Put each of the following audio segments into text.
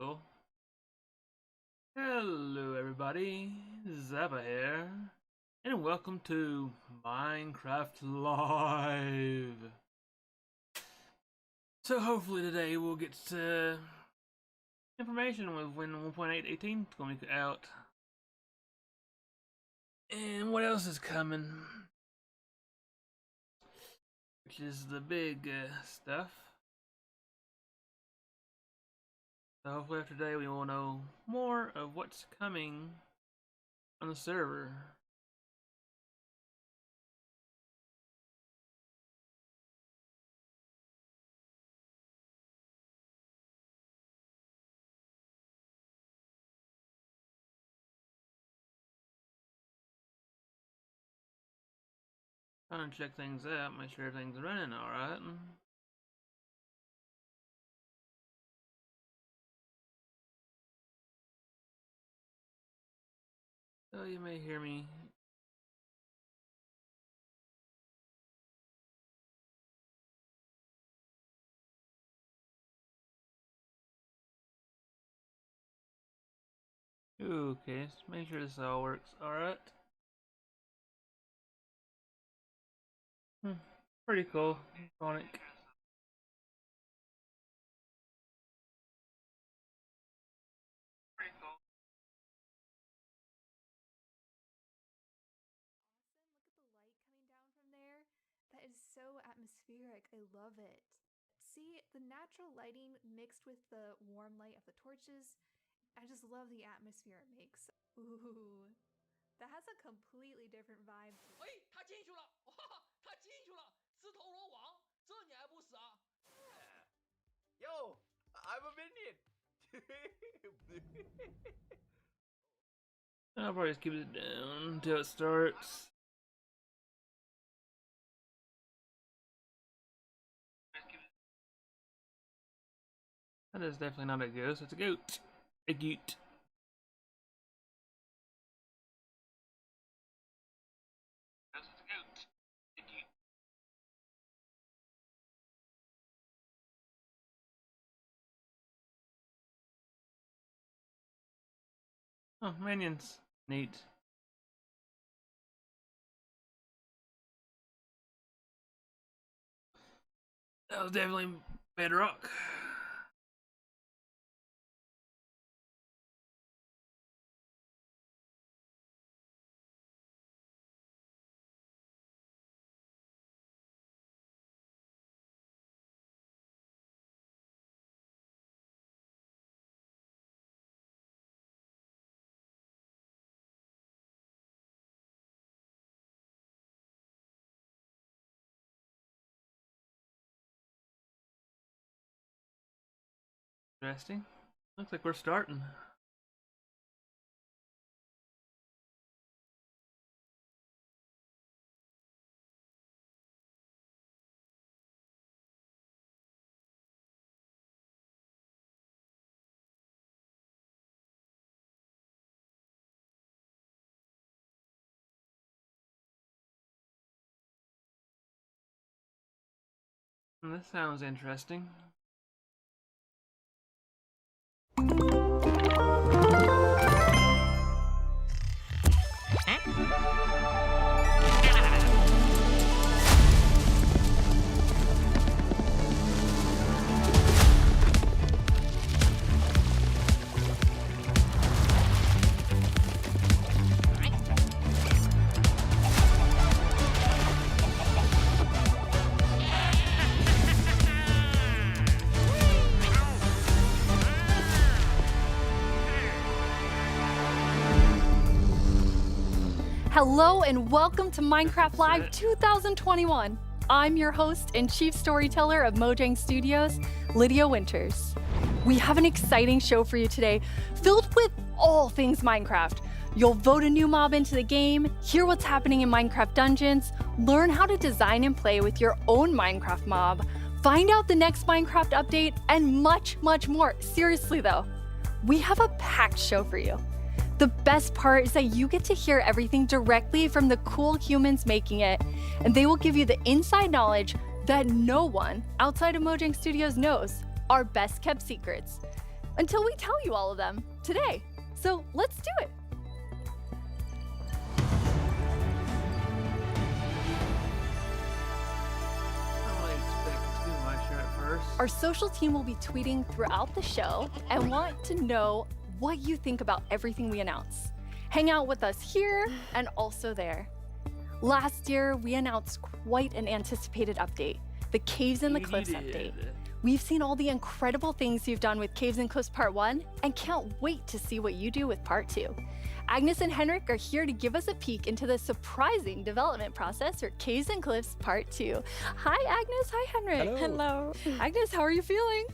Cool. Hello everybody, Zappa here, and welcome to Minecraft Live. So hopefully today we'll get information with when 1.818 is going to be out. And what else is coming? Which is the big stuff. So hopefully after today we will know more of what's coming on the server. Trying to check things out, make sure everything's running alright. So you may hear me. Okay, let's make sure this all works. Alright. Pretty cool. Sonic. That is so atmospheric. I love it. See, the natural lighting mixed with the warm light of the torches, I just love the atmosphere it makes. Ooh, that has a completely different vibe to it. 哎，他进去了！哇，他进去了！自投罗网，这你还不死啊？ Yo, I'm a minion. I'll probably just keep it down until it starts. That is definitely not a ghost, it's a goat. A goat. Oh, minions. Neat. That was definitely bedrock. Interesting. Looks like we're starting. This sounds interesting. Hello and welcome to Minecraft Live 2021. I'm your host and chief storyteller of Mojang Studios, Lydia Winters. We have an exciting show for you today, filled with all things Minecraft. You'll vote a new mob into the game, hear what's happening in Minecraft dungeons, learn how to design and play with your own Minecraft mob, find out the next Minecraft update, and much, much more. Seriously though, we have a packed show for you. The best part is that you get to hear everything directly from the cool humans making it, and they will give you the inside knowledge that no one outside of Mojang Studios knows, our best kept secrets. until we tell you all of them today. So let's do it. Our social team will be tweeting throughout the show and want to know what you think about everything we announce. Hang out with us here and also there. Last year, we announced quite an anticipated update, the Caves and the Cliffs update. We've seen all the incredible things you've done with Caves and Cliffs Part 1 and can't wait to see what you do with Part 2. Agnes and Henrik are here to give us a peek into the surprising development process for Caves and Cliffs Part 2. Hi, Agnes. Hi, Henrik. Hello. Agnes, how are you feeling?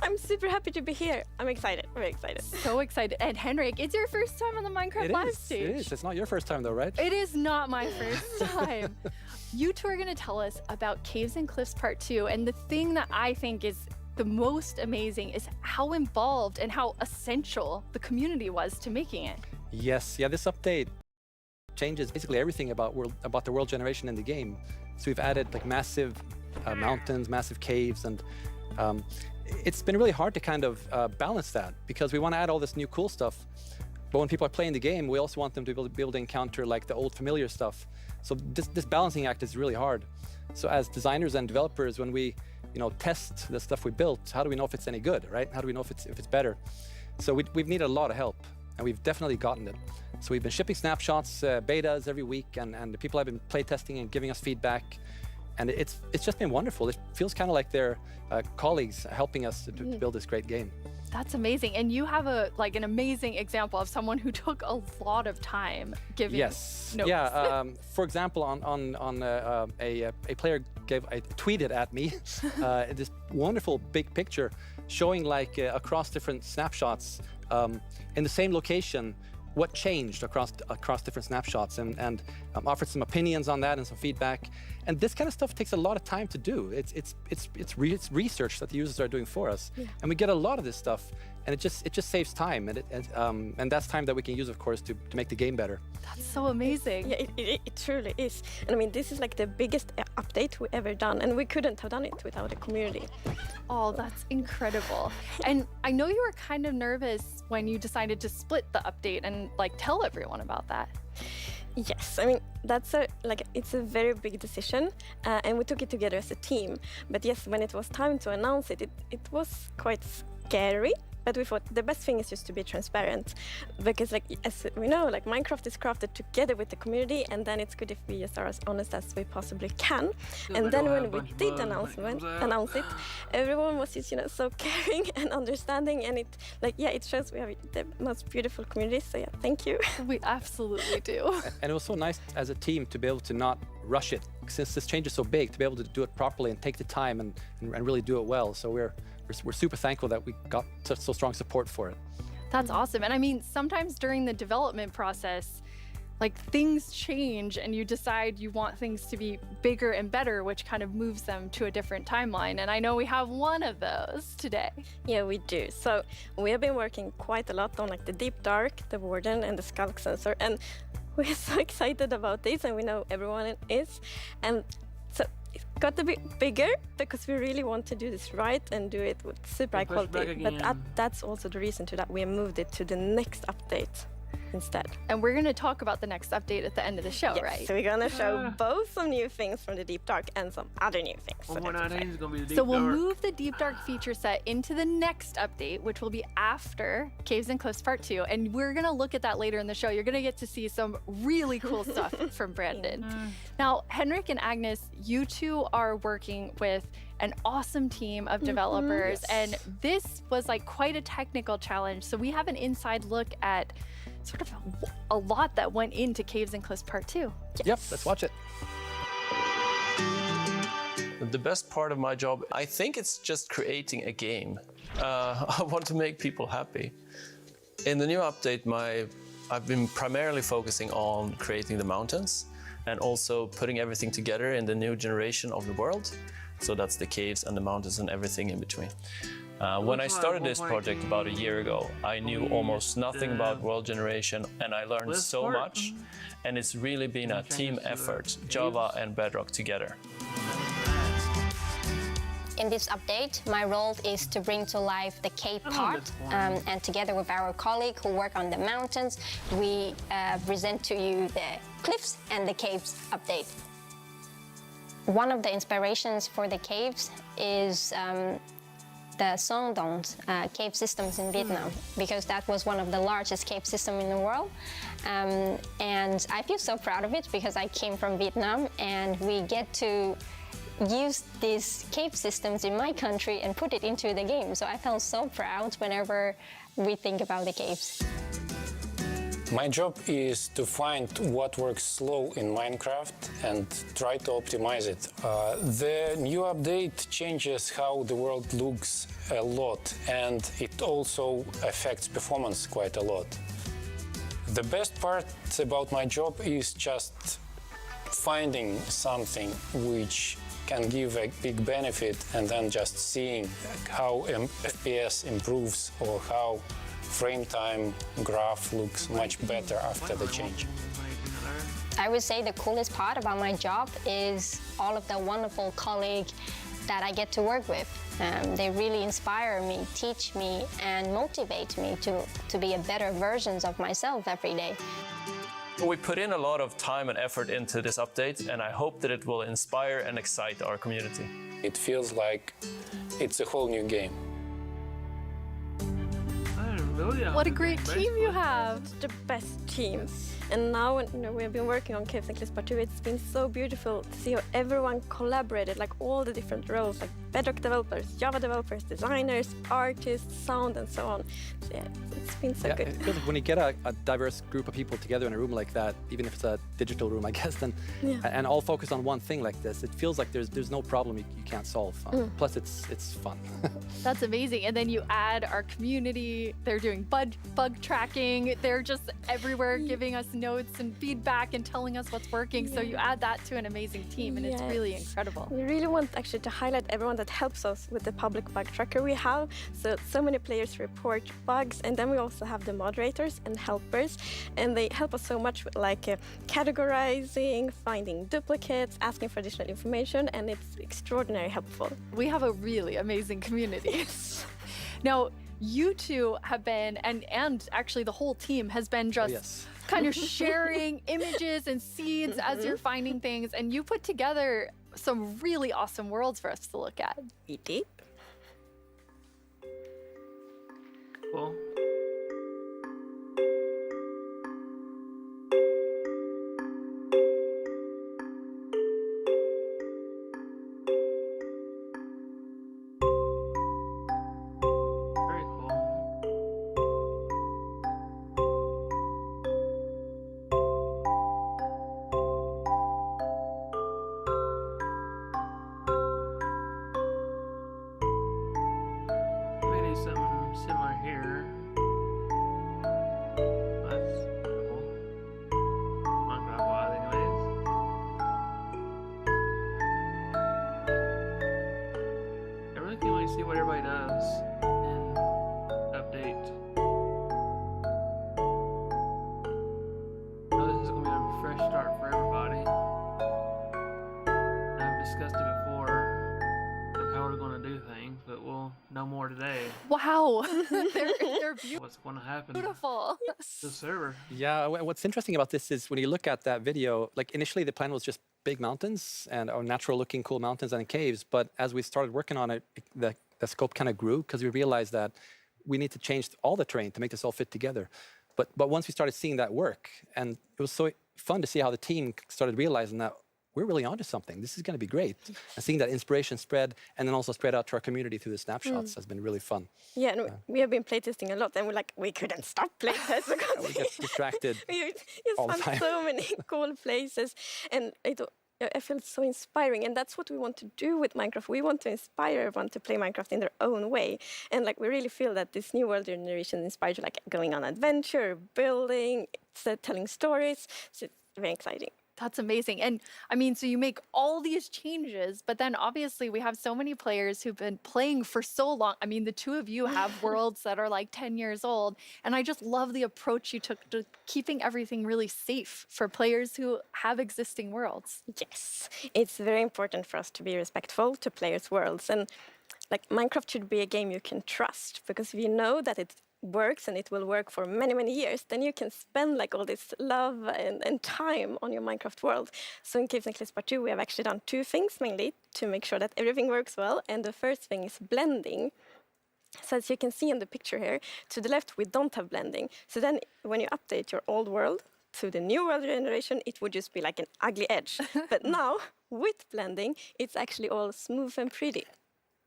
I'm super happy to be here. I'm excited. Very excited. So excited. And Henrik, it's your first time on the Minecraft Live stage. It is. It's not your first time though, right? It is not my first time. You two are going to tell us about Caves and Cliffs Part 2. And the thing that I think is the most amazing is how involved and how essential the community was to making it. Yes. Yeah, this update changes basically everything about the world generation in the game. So we've added like massive mountains, massive caves, and it's been really hard to kind of balance that because we want to add all this new cool stuff. But when people are playing the game, we also want them to be able to encounter like the old familiar stuff. So this balancing act is really hard. So as designers and developers, when we test the stuff we built, how do we know if it's any good, right? How do we know if it's better? So we've needed a lot of help, and we've definitely gotten it. So we've been shipping snapshots, betas every week, and the people have been playtesting and giving us feedback. And it's just been wonderful. It feels kind of like they're colleagues helping us to build this great game. That's amazing. And you have an amazing example of someone who took a lot of time giving notes. Yeah. For example, a player tweeted at me this wonderful big picture showing like across different snapshots in the same location what changed across different snapshots, and offered some opinions on that and some feedback. And this kind of stuff takes a lot of time to do. It's research that the users are doing for us, and we get a lot of this stuff, and it just saves time, and that's time that we can use, of course, to make the game better. That's so amazing. Yeah, it truly is. And I mean, this is like the biggest update we ever done, and we couldn't have done it without the community. Oh, that's incredible. And I know you were kind of nervous when you decided to split the update and tell everyone about that. Yes, I mean, it's a very big decision, and we took it together as a team. But yes, when it was time to announce it, it was quite scary. But we thought the best thing is just to be transparent, because as we know, Minecraft is crafted together with the community, and then it's good if we just are as honest as we possibly can. And then when we did announce it, everyone was just so caring and understanding, and it shows we have the most beautiful community. So yeah, thank you. We absolutely do. And it was so nice as a team to be able to not rush it, since this change is so big, to be able to do it properly and take the time and really do it well. So we're super thankful that we got so strong support for it. That's awesome. And I mean, sometimes during the development process, things change and you decide you want things to be bigger and better, which kind of moves them to a different timeline. And I know we have one of those today. Yeah, we do. So we have been working quite a lot on the Deep Dark, the Warden, and the Skulk Sensor. And we're so excited about this, and we know everyone is. And so it got a bit bigger because we really want to do this right and do it with super high quality. But that's also the reason to that we moved it to the next update instead. And we're going to talk about the next update at the end of the show, yes, right? So we're going to show both some new things from the Deep Dark and some other new things. One more 19 is going to be the Deep Dark. So we'll Dark. move the Deep Dark feature set into the next update, which will be after Caves and Cliffs Part 2. And we're going to look at that later in the show. You're going to get to see some really cool stuff from Brandon. Now, Henrik and Agnes, you two are working with an awesome team of developers. And this was quite a technical challenge. So we have an inside look at sort of a lot that went into Caves and Cliffs Part 2. Yes. Yep, let's watch it. The best part of my job, I think it's just creating a game. I want to make people happy. In the new update, I've been primarily focusing on creating the mountains and also putting everything together in the new generation of the world. So that's the caves and the mountains and everything in between. When I started this project about a year ago, I knew almost nothing about world generation, and I learned so much. And it's really been a team effort, Java and Bedrock together. in this update, my role is to bring to life the cave I love part, this one. and together with our colleague who work on the mountains, we present to you the cliffs and the caves update. One of the inspirations for the caves is the Son Dons cave systems in Vietnam, because that was one of the largest cave systems in the world. And I feel so proud of it because I came from Vietnam and we get to use these cave systems in my country and put it into the game. So I felt so proud whenever we think about the caves. My job is to find what works slow in Minecraft and try to optimize it. The new update changes how the world looks a lot, and it also affects performance quite a lot. The best part about my job is just finding something which can give a big benefit and then just seeing how FPS improves or how frame time graph looks much better after the change. I would say the coolest part about my job is all of the wonderful colleagues that I get to work with. They really inspire me, teach me, and motivate me to be a better version of myself every day. We put in a lot of time and effort into this update, and I hope that it will inspire and excite our community. It feels like it's a whole new game. What a great team you have. The best team. And now, we have been working on Caves and Cliffs Part 2. It's been so beautiful to see how everyone collaborated, like all the different roles, like Bedrock developers, Java developers, designers, artists, sound, and so on. So yeah, it's been so good. It feels like when you get a diverse group of people together in a room like that, even if it's a digital room, I guess, then and all focus on one thing like this, it feels like there's no problem you can't solve. Plus, it's fun. That's amazing. And then you add our community. They're doing bug tracking. They're just everywhere giving us notes and feedback and telling us what's working. So you add that to an amazing team, and it's really incredible. We really want actually to highlight everyone that helps us with the public bug tracker we have. So many players report bugs, and then we also have the moderators and helpers, and they help us so much with categorizing, finding duplicates, asking for additional information, and it's extraordinarily helpful. We have a really amazing community. Now, you two have been, and actually the whole team has been just kind of sharing images and seeds as you're finding things, and you put together some really awesome worlds for us to look at. We did. Cool. Very cool. Maybe something similar here. That's cool. Minecraft wise, anyways. I really can't wait to see what everybody does in update. I know this is going to be a fresh start for everybody. I've discussed it before of how we're going to do things, but we'll know more today. Wow, they're What's going to happen beautiful. to the server. Yeah, what's interesting about this is when you look at that video, like initially the plan was just big mountains and natural looking cool mountains and caves, but as we started working on it, the scope kind of grew because we realized that we need to change all the terrain to make this all fit together. But once we started seeing that work, and it was so fun to see how the team started realizing that we're really onto something. This is going to be great. And seeing that inspiration spread and then also spread out to our community through the snapshots has been really fun. Yeah, and we have been playtesting a lot, and we couldn't stop playtesting because We get distracted we just all the found time. so many cool places, and I feel so inspiring, and that's what we want to do with Minecraft. We want to inspire everyone to play Minecraft in their own way, and we really feel that this new world generation inspires you, going on adventure, building, telling stories. So it's very exciting. That's amazing. And I mean, so you make all these changes, but then obviously we have so many players who've been playing for so long. I mean, the two of you have worlds that are like 10 years old. And I just love the approach you took to keeping everything really safe for players who have existing worlds. Yes, it's very important for us to be respectful to players' worlds. And like Minecraft should be a game you can trust, because if you know that it works and it will work for many, many years, then you can spend like all this love and time on your Minecraft world. So in Caves and Cliffs Part 2, we have actually done two things mainly to make sure that everything works well. And the first thing is blending. So as you can see in the picture here, to the left, we don't have blending. So then when you update your old world to the new world generation, it would just be like an ugly edge. But now, with blending, it's actually all smooth and pretty.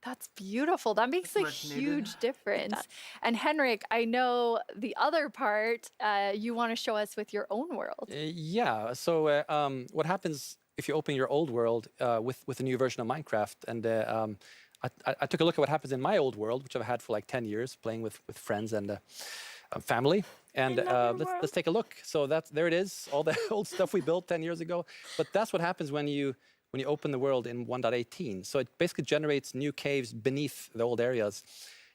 That's beautiful. That makes a much needed. huge difference. And Henrik, I know the other part you want to show us with your own world. Yeah. So what happens if you open your old world with a new version of Minecraft? And I took a look at what happens in my old world, which I've had for like 10 years, playing with friends and family. And let's take a look. So there it is, all the old stuff we built 10 years ago. But that's what happens when you open the world in 1.18. So it basically generates new caves beneath the old areas.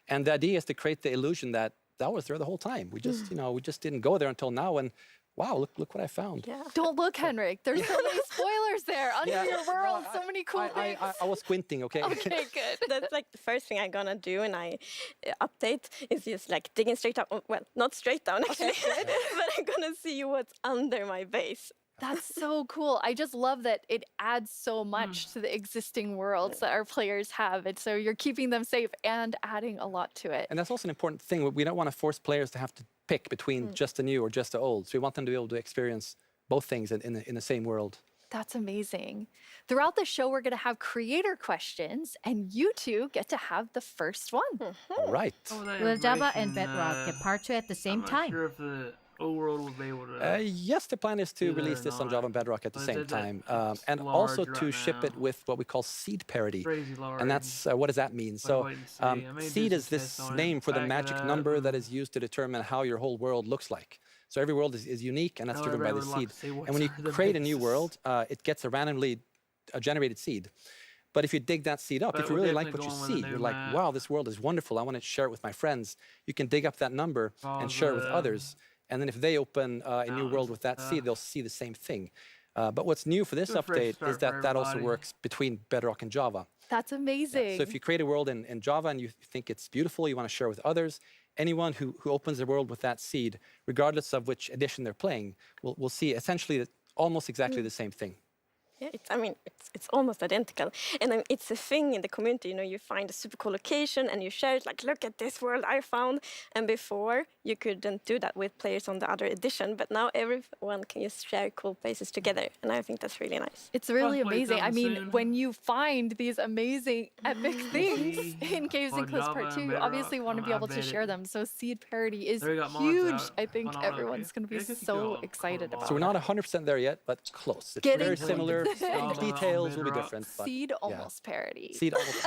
And the idea is to create the illusion that was there the whole time. We just, we just didn't go there until now. And wow, look what I found. Yeah. Don't look, Henrik. There's so many spoilers there under Yeah. your world. So many cool things. I was squinting, okay? Okay, good. That's like the first thing I'm gonna do when I update is just like digging straight down. Well, not straight down actually, but I'm gonna see what's under my base. That's so cool. I just love that it adds so much to the existing worlds that our players have. And so you're keeping them safe and adding a lot to it. And that's also an important thing. We don't want to force players to have to pick between just the new or just the old. So we want them to be able to experience both things in the same world. That's amazing. Throughout the show, we're going to have creator questions, and you two get to have the first one. All right. Will Java and Bedrock get part 2 at the same I'm time? not sure if the old world will be able to. Yes, the plan is to Do that release or this on not. Java and Bedrock at the But same is that time, and large also to right ship it now? with what we call seed parity. Crazy large. And that's what does that mean? So wait and see. I may do seed some is this tests on it, name for the back it magic up, number that and- is used to determine how your whole world looks like. So every world is unique, and that's However, driven by I the would like seed. to see And what's when you under the create a new basis. world, it gets a randomly generated seed. But if you dig that seed up, But if you we're really like what definitely you going with see, a you're new like, map. wow, this world is wonderful. I want to share it with my friends. You can dig up that number and share it with the others. And then if they open a new mountains world with that and seed, they'll see the same thing. But what's new for this Do a fresh update start is for that also everybody. works between Bedrock and Java. That's amazing. So if you create a world in Java and you think it's beautiful, you want to share with others, anyone who opens the world with that seed, regardless of which edition they're playing, will see essentially almost exactly the same thing. Yeah, it's almost identical. And it's a thing in the community, you find a super cool location and you share it, like, look at this world I found. And before, you couldn't do that with players on the other edition, but now everyone can just share cool places together. And I think that's really nice. It's really Hopefully amazing. I coming mean, soon. when you find these amazing, epic things See in Caves and on Cliffs Java Part and 2, Bedrock, obviously want to be able to update share it. them. So seed parity is They got mods huge. out I think on auto, everyone's okay? going to be I guess you so go excited on about So we're it. not 100% there yet, but close. It's Getting very close. similar. Java Details on will be Bedrock. different. But Seed almost parity. seed almost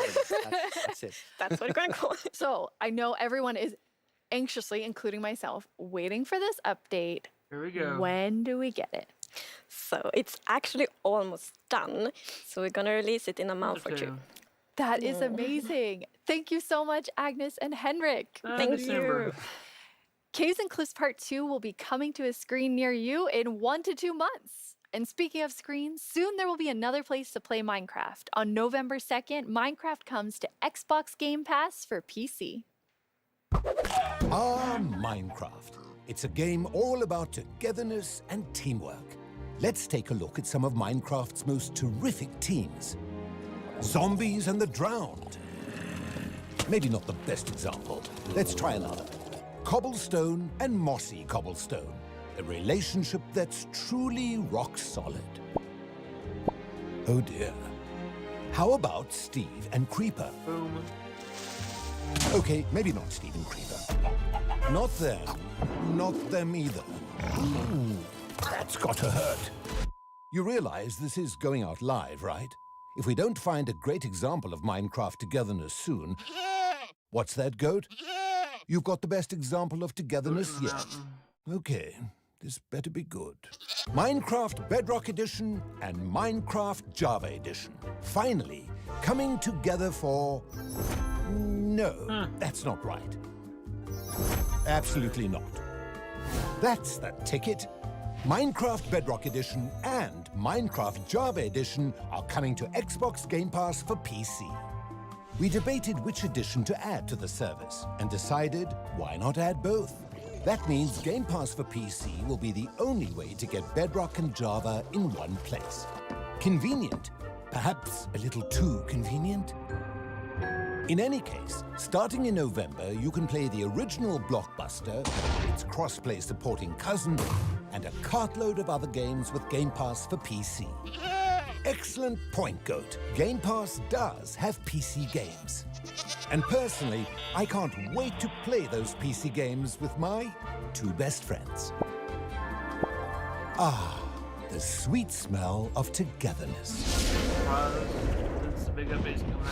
that's it. That's what we're going to call it. So I know everyone is anxiously, including myself, waiting for this update. Here we go. When do we get it? So it's actually almost done. So we're going to release it in a month or two. That is amazing. Thank you so much, Agnes and Henrik. Thank December. you. Caves and Cliffs Part 2 will be coming to a screen near you in 1 to 2 months. And speaking of screens, soon there will be another place to play Minecraft. On November 2nd, Minecraft comes to Xbox Game Pass for PC. Minecraft. It's a game all about togetherness and teamwork. Let's take a look at some of Minecraft's most terrific teams. Zombies and the Drowned. Maybe not the best example. Let's try another. Cobblestone and Mossy Cobblestone. A relationship that's truly rock solid. Oh dear. How about Steve and Creeper? Boom. Okay, maybe not Steve and Creeper. Not them. Not them either. Ooh, that's gotta hurt. You realize this is going out live, right? If we don't find a great example of Minecraft togetherness soon... What's that, Goat? You've got the best example of togetherness yet. Okay, This better be good. Minecraft Bedrock Edition and Minecraft Java Edition. Finally, coming together for... No, that's not right. Absolutely not. That's the ticket. Minecraft Bedrock Edition and Minecraft Java Edition are coming to Xbox Game Pass for PC. We debated which edition to add to the service and decided why not add both? That means Game Pass for PC will be the only way to get Bedrock and Java in one place. Convenient. Perhaps a little too convenient? In any case, starting in November, you can play the original Blockbuster, its cross-play supporting cousin, and a cartload of other games with Game Pass for PC. Excellent point, Goat. Game Pass does have PC games. And personally, I can't wait to play those PC games with my two best friends. Ah, the sweet smell of togetherness. It's the big update's coming out.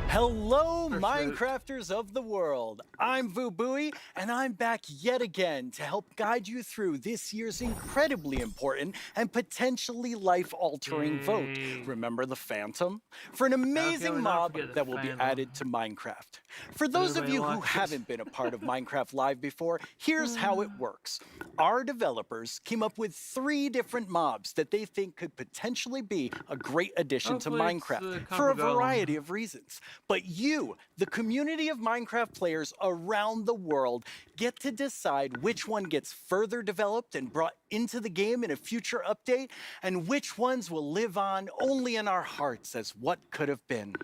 Hello, Minecrafters of the world. I'm Vubui, and I'm back yet again to help guide you through this year's incredibly important and potentially life-altering vote. Remember the Phantom? For an amazing mob that will be added to Minecraft. For those of you who haven't been a part of Minecraft Live before, here's how it works. Our developers came up with 3 different mobs that they think could potentially be a great addition to Minecraft for a variety of reasons. But you, the community of Minecraft players around the world, get to decide which one gets further developed and brought into the game in a future update, and which ones will live on only in our hearts as what could have been.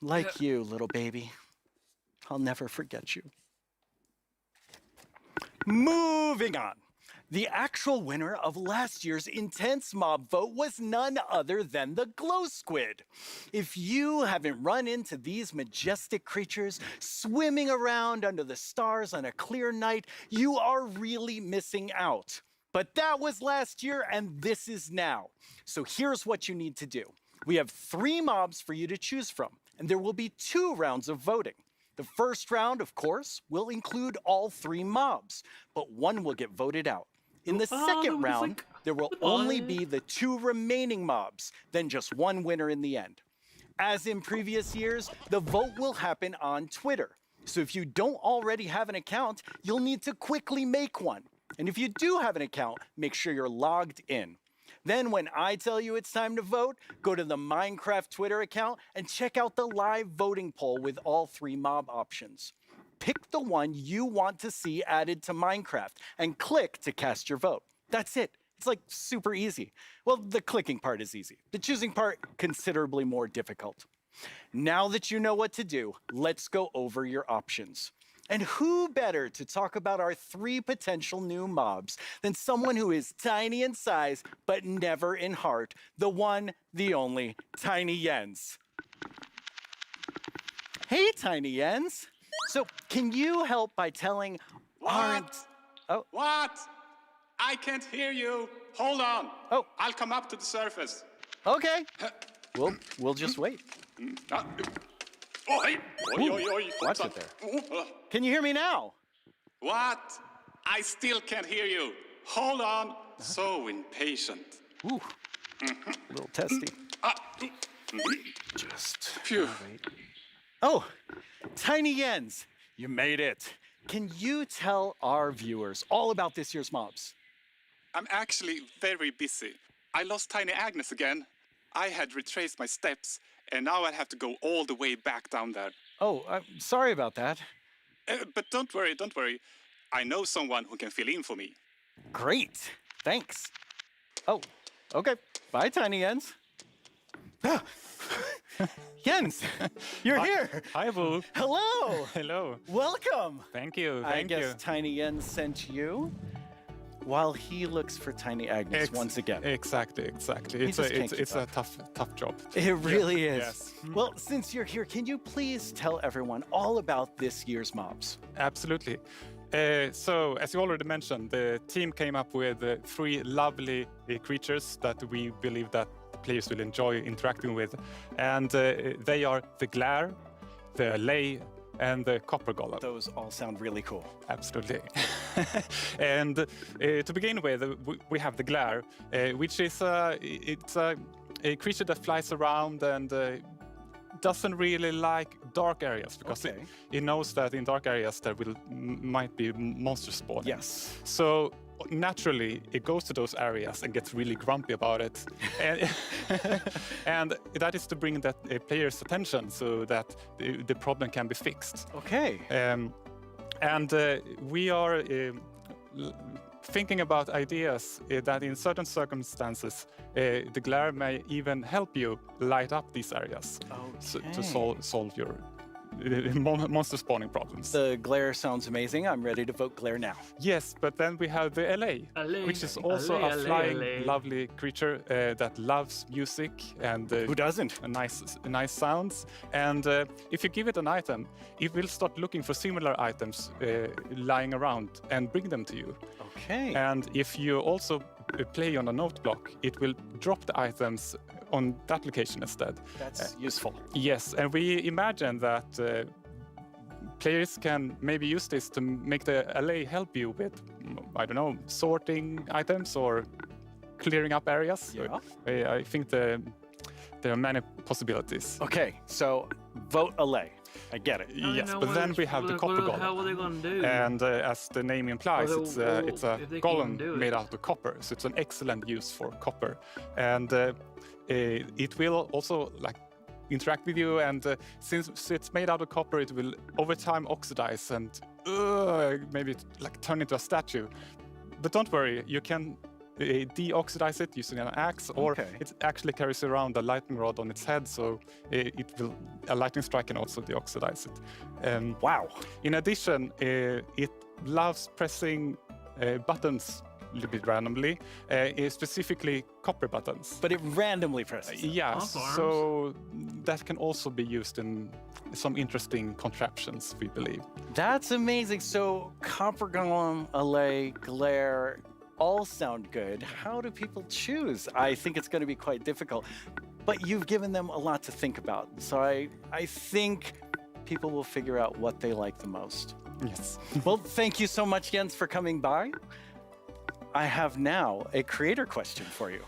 Like you, little baby. I'll never forget you. Moving on. The actual winner of last year's intense mob vote was none other than the glow squid. If you haven't run into these majestic creatures swimming around under the stars on a clear night, you are really missing out. But that was last year and this is now. So here's what you need to do. We have 3 mobs for you to choose from, and there will be 2 rounds of voting. The first round, of course, will include all 3 mobs, but one will get voted out. In the second round, there will only be the 2 remaining mobs, then just one winner in the end. As in previous years, the vote will happen on Twitter. So if you don't already have an account, you'll need to quickly make one. And if you do have an account, make sure you're logged in. Then when I tell you it's time to vote, go to the Minecraft Twitter account and check out the live voting poll with all 3 mob options. Pick the one you want to see added to Minecraft and click to cast your vote. That's it. It's like super easy. Well, the clicking part is easy. The choosing part, considerably more difficult. Now that you know what to do, let's go over your options. And who better to talk about our 3 potential new mobs than someone who is tiny in size, but never in heart, the one, the only, Tiny Jens. Hey, Tiny Jens. So, can you help by telling What? I can't hear you. Hold on. Oh. I'll come up to the surface. Okay. We'll just wait. Oh, hey. Watch it there. Can you hear me now? What? I still can't hear you. Hold on. So impatient. Ooh. A little testy. Just phew. Oh, Tiny Jens, you made it. Can you tell our viewers all about this year's mobs? I'm actually very busy. I lost Tiny Agnes again. I had retraced my steps, and now I have to go all the way back down there. Oh, I'm sorry about that. But don't worry, don't worry. I know someone who can fill in for me. Great, thanks. Oh, okay. Bye, Tiny Jens. Jens, you're here. Hi, Boo. Hello. Hello. Welcome. Thank you. I guess Tiny Jens sent you while he looks for Tiny Agnes once again. Exactly. It's a tough job. It really is. Yes. Well, since you're here, can you please tell everyone all about this year's mobs? Absolutely. So, as you already mentioned, the team came up with 3 lovely creatures that we believe that players will enjoy interacting with. And they are the glare, the allay, and the copper golem. Those all sound really cool. Absolutely. And to begin with, we have the glare, which is it's a creature that flies around and doesn't really like dark areas because it knows that in dark areas there might be monsters spawning. Yes. So naturally, it goes to those areas and gets really grumpy about it. And that is to bring that player's attention so that the problem can be fixed. Okay. And we are thinking about ideas that in certain circumstances, the glare may even help you light up these areas to solve your monster spawning problems. The glare sounds amazing. I'm ready to vote glare now. Yes, but then we have the LA, which is also a flying, lovely creature that loves music and who doesn't? Nice sounds. And if you give it an item, it will start looking for similar items lying around and bring them to you. Okay. And if you also play on a note block, it will drop the items on that location instead. That's useful. Yes, and we imagine that players can maybe use this to make the LA help you with, I don't know, sorting items or clearing up areas. Yeah. I think there are many possibilities. Okay, so vote LA. I get it. Yes, but then we have the copper golem. How are they going to do? And as the name implies, it's a golem made out of copper. So it's an excellent use for copper. And it will also interact with you. And since it's made out of copper, it will over time oxidize and maybe turn into a statue. But don't worry, you can deoxidize it using an axe, or it actually carries around a lightning rod on its head, so a lightning strike can also deoxidize it. Wow! In addition, it loves pressing buttons a little bit randomly, specifically copper buttons. But it randomly presses. Yeah, so that can also be used in some interesting contraptions, we believe. That's amazing. So copper golem, LA, glare, all sound good. How do people choose? I think it's going to be quite difficult, but you've given them a lot to think about. So I think people will figure out what they like the most. Yes. Well, thank you so much, Jens, for coming by. I have now a creator question for you.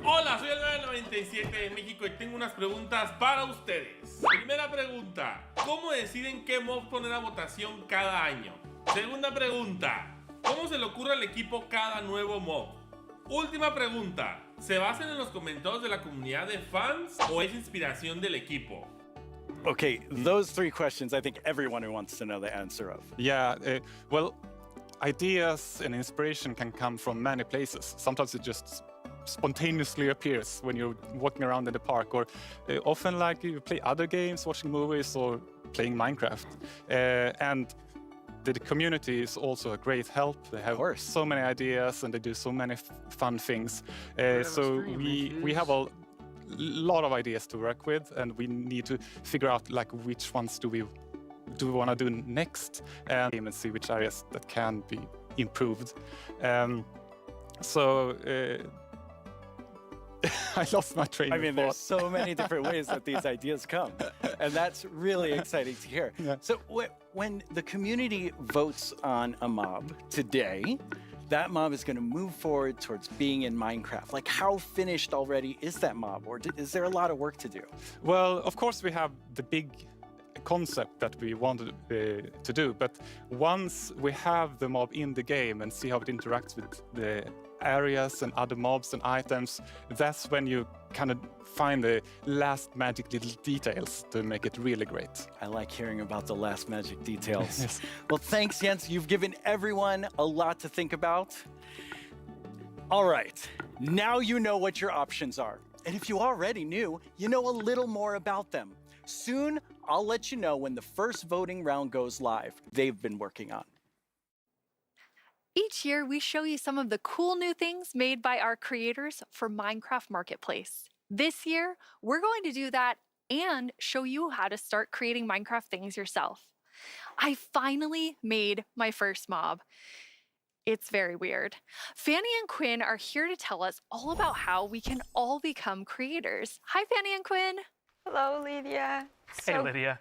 Hola, soy el 997 de México y tengo unas preguntas para ustedes. Primera pregunta, ¿cómo deciden qué mob poner a votación cada año? Segunda pregunta, ¿cómo se le ocurre al equipo cada nuevo mob? Última pregunta, ¿se basan en los comentarios de la comunidad de fans o es inspiración del equipo? Okay, those three questions I think everyone wants to know the answer of. Yeah, well, ideas and inspiration can come from many places. Sometimes it just spontaneously appears when you're walking around in the park, or often you play other games, watching movies, or playing Minecraft. And the community is also a great help. They have so many ideas and they do so many fun things. So we have a lot of ideas to work with, and we need to figure out which ones do we want to do next, and see which areas that can be improved. I lost my train of thought. There's so many different ways that these ideas come, and that's really exciting to hear. Yeah. So when the community votes on a mob today, that mob is going to move forward towards being in Minecraft. How finished already is that mob, or is there a lot of work to do? Well, of course we have the big concept that we wanted to do, but once we have the mob in the game and see how it interacts with the areas and other mobs and items, that's when you kind of find the last magic little details to make it really great. I like hearing about the last magic details. Yes. Well, thanks, Jens. You've given everyone a lot to think about. All right, now you know what your options are. And if you already knew, you know a little more about them. Soon, I'll let you know when the first voting round goes live. They've been working on. Each year, we show you some of the cool new things made by our creators for Minecraft Marketplace. This year, we're going to do that and show you how to start creating Minecraft things yourself. I finally made my first mob. It's very weird. Fanny and Quinn are here to tell us all about how we can all become creators. Hi, Fanny and Quinn. Hello, Lydia. Hey, Lydia.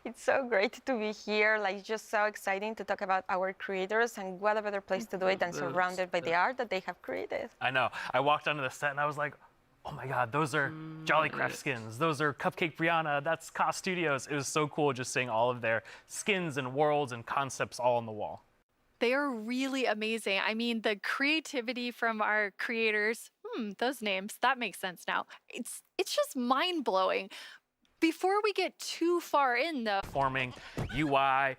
It's so great to be here. Like, just so exciting to talk about our creators, and what a better place to do it than surrounded by the art that they have created. I know. I walked onto the set and I was like, oh my God, those are Jollycraft skins. Those are Cupcake Brianna. That's Ka Studios. It was so cool just seeing all of their skins and worlds and concepts all on the wall. They are really amazing. I mean, the creativity from our creators, those names, that makes sense now. It's just mind-blowing. Before we get too far in, though, Forming UI,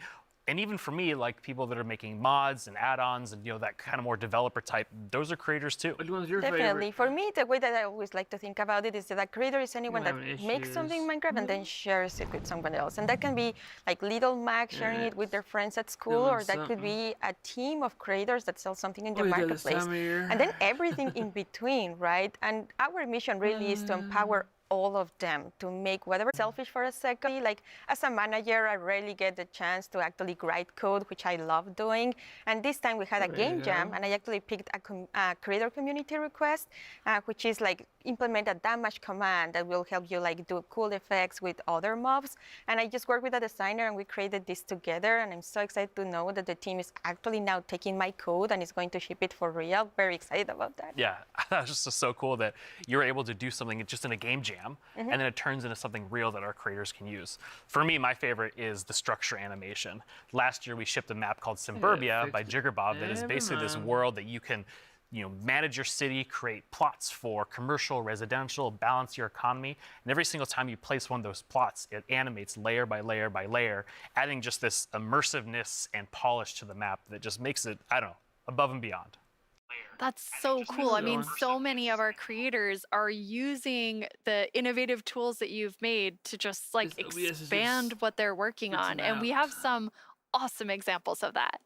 and even for me, like people that are making mods and add-ons and that kind of more developer type, those are creators too. Which one's your Definitely. favorite? For me, the way that I always like to think about it is that a creator is anyone that makes something in Minecraft and then shares it with someone else. And that can be like little Mac sharing it with their friends at school, or that could be a team of creators that sell something in the marketplace. And then everything in between, right? And our mission really is to empower all of them to make whatever. Selfish for a second, like as a manager, I rarely get the chance to actually write code, which I love doing. And this time we had a game jam, and I actually picked a creator community request, which is like implement a damage command that will help you like do cool effects with other mobs. And I just worked with a designer and we created this together. And I'm so excited to know that the team is actually now taking my code and is going to ship it for real. Very excited about that. Yeah, that was just so cool that you're able to do something just in a game jam, and then it turns into something real that our creators can use. For me, my favorite is the structure animation. Last year, we shipped a map called Simburbia by Jiggerbob that is basically this world that you can manage your city, create plots for commercial, residential, balance your economy. And every single time you place one of those plots, it animates layer by layer by layer, adding just this immersiveness and polish to the map that just makes it, I don't know, above and beyond. that's so cool. I mean, so many of our creators are using the innovative tools that you've made to just like expand what they're working on. And we have some awesome examples of that.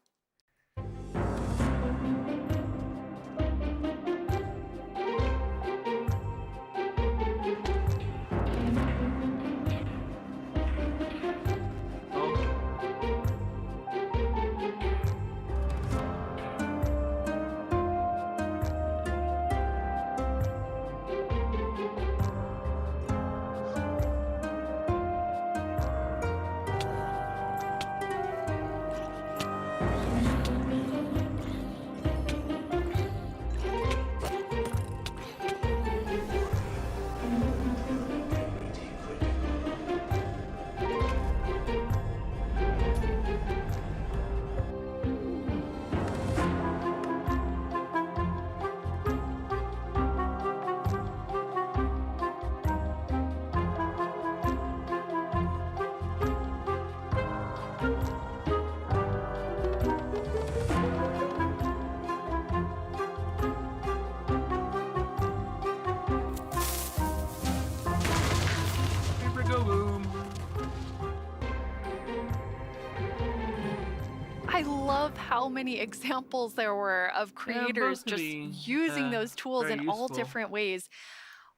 I love how many examples there were of creators just using those tools in all different ways.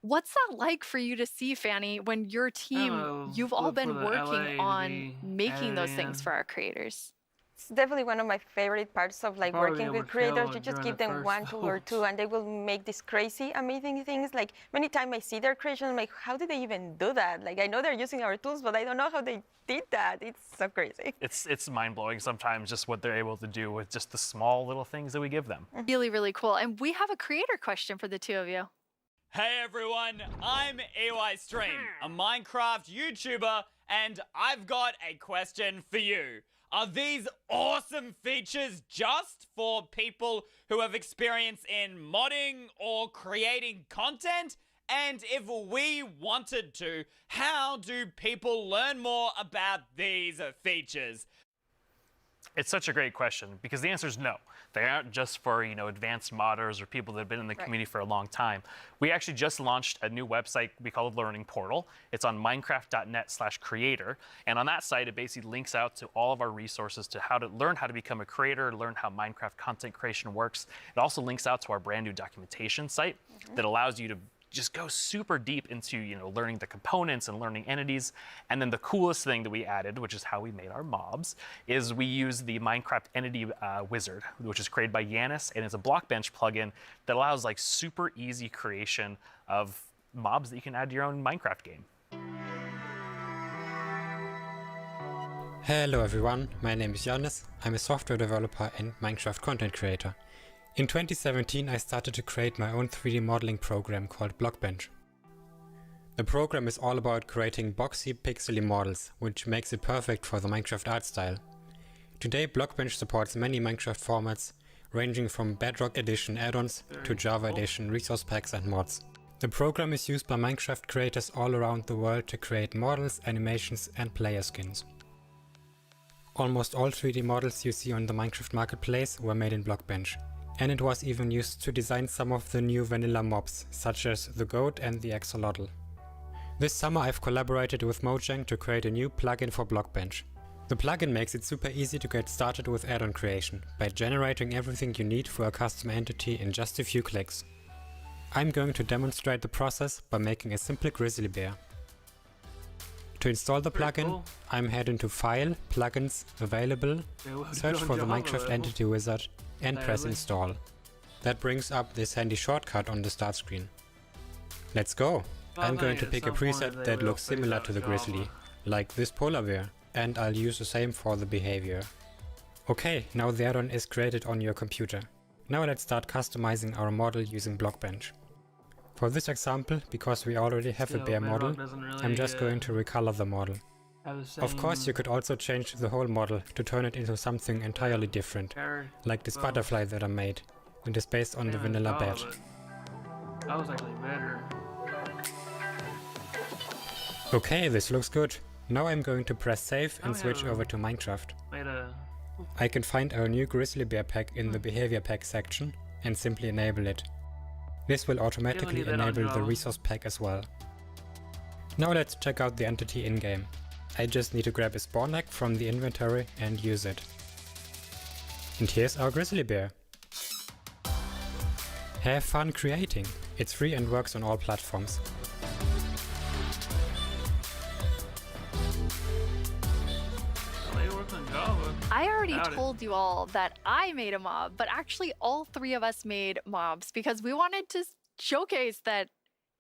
What's that like for you to see, Fanny, when your team, you've all been working on making those things for our creators? It's definitely one of my favorite parts of like working with creators. You just give them one tool or two and they will make these crazy, amazing things. Like many times I see their creations, I'm like, how did they even do that? Like I know they're using our tools, but I don't know how they did that. It's so crazy. It's mind-blowing sometimes just what they're able to do with just the small little things that we give them. Really, really cool. And we have a creator question for the two of you. Hey everyone, I'm EY Stream, a Minecraft YouTuber, and I've got a question for you. Are these awesome features just for people who have experience in modding or creating content? And if we wanted to, how do people learn more about these features? It's such a great question because the answer is no. They aren't just for, advanced modders or people that have been in the community for a long time. We actually just launched a new website we call the Learning Portal. It's on minecraft.net/creator. And on that site, it basically links out to all of our resources to how to learn how to become a creator, learn how Minecraft content creation works. It also links out to our brand new documentation site that allows you to just go super deep into, learning the components and learning entities. And then the coolest thing that we added, which is how we made our mobs, is we use the Minecraft Entity Wizard, which is created by Yanis, and it's a Blockbench plugin that allows like super easy creation of mobs that you can add to your own Minecraft game. Hello everyone, my name is Yanis. I'm a software developer and Minecraft content creator. In 2017 I started to create my own 3D modeling program called Blockbench. The program is all about creating boxy pixely models, which makes it perfect for the Minecraft art style. Today Blockbench supports many Minecraft formats, ranging from Bedrock Edition add-ons to Java Edition resource packs and mods. The program is used by Minecraft creators all around the world to create models, animations and player skins. Almost all 3D models you see on the Minecraft marketplace were made in Blockbench, and it was even used to design some of the new vanilla mobs, such as the goat and the axolotl. This summer I've collaborated with Mojang to create a new plugin for Blockbench. The plugin makes it super easy to get started with add-on creation, by generating everything you need for a custom entity in just a few clicks. I'm going to demonstrate the process by making a simple grizzly bear. To install the plugin, I'm heading to File, Plugins, Available, search for the Minecraft Entity Wizard and press Install. That brings up this handy shortcut on the start screen. Let's go! I'm going to pick a preset that looks similar to the grizzly, like this polar bear, and I'll use the same for the behavior. Okay, now the add-on is created on your computer. Now let's start customizing our model using Blockbench. For this example, because we already have a bear model, I'm just going to recolor the model. Of course you could also change the whole model to turn it into something entirely different, like this butterfly that I made, and is based on the vanilla bat. That was actually better. Okay, this looks good. Now I'm going to press save and switch over to Minecraft. I can find our new grizzly bear pack in the behavior pack section and simply enable it. This will automatically enable the resource pack as well. Now let's check out the entity in-game. I just need to grab a spawn egg from the inventory and use it. And here's our grizzly bear. Have fun creating! It's free and works on all platforms. I already told you all that I made a mob, but actually all three of us made mobs because we wanted to showcase that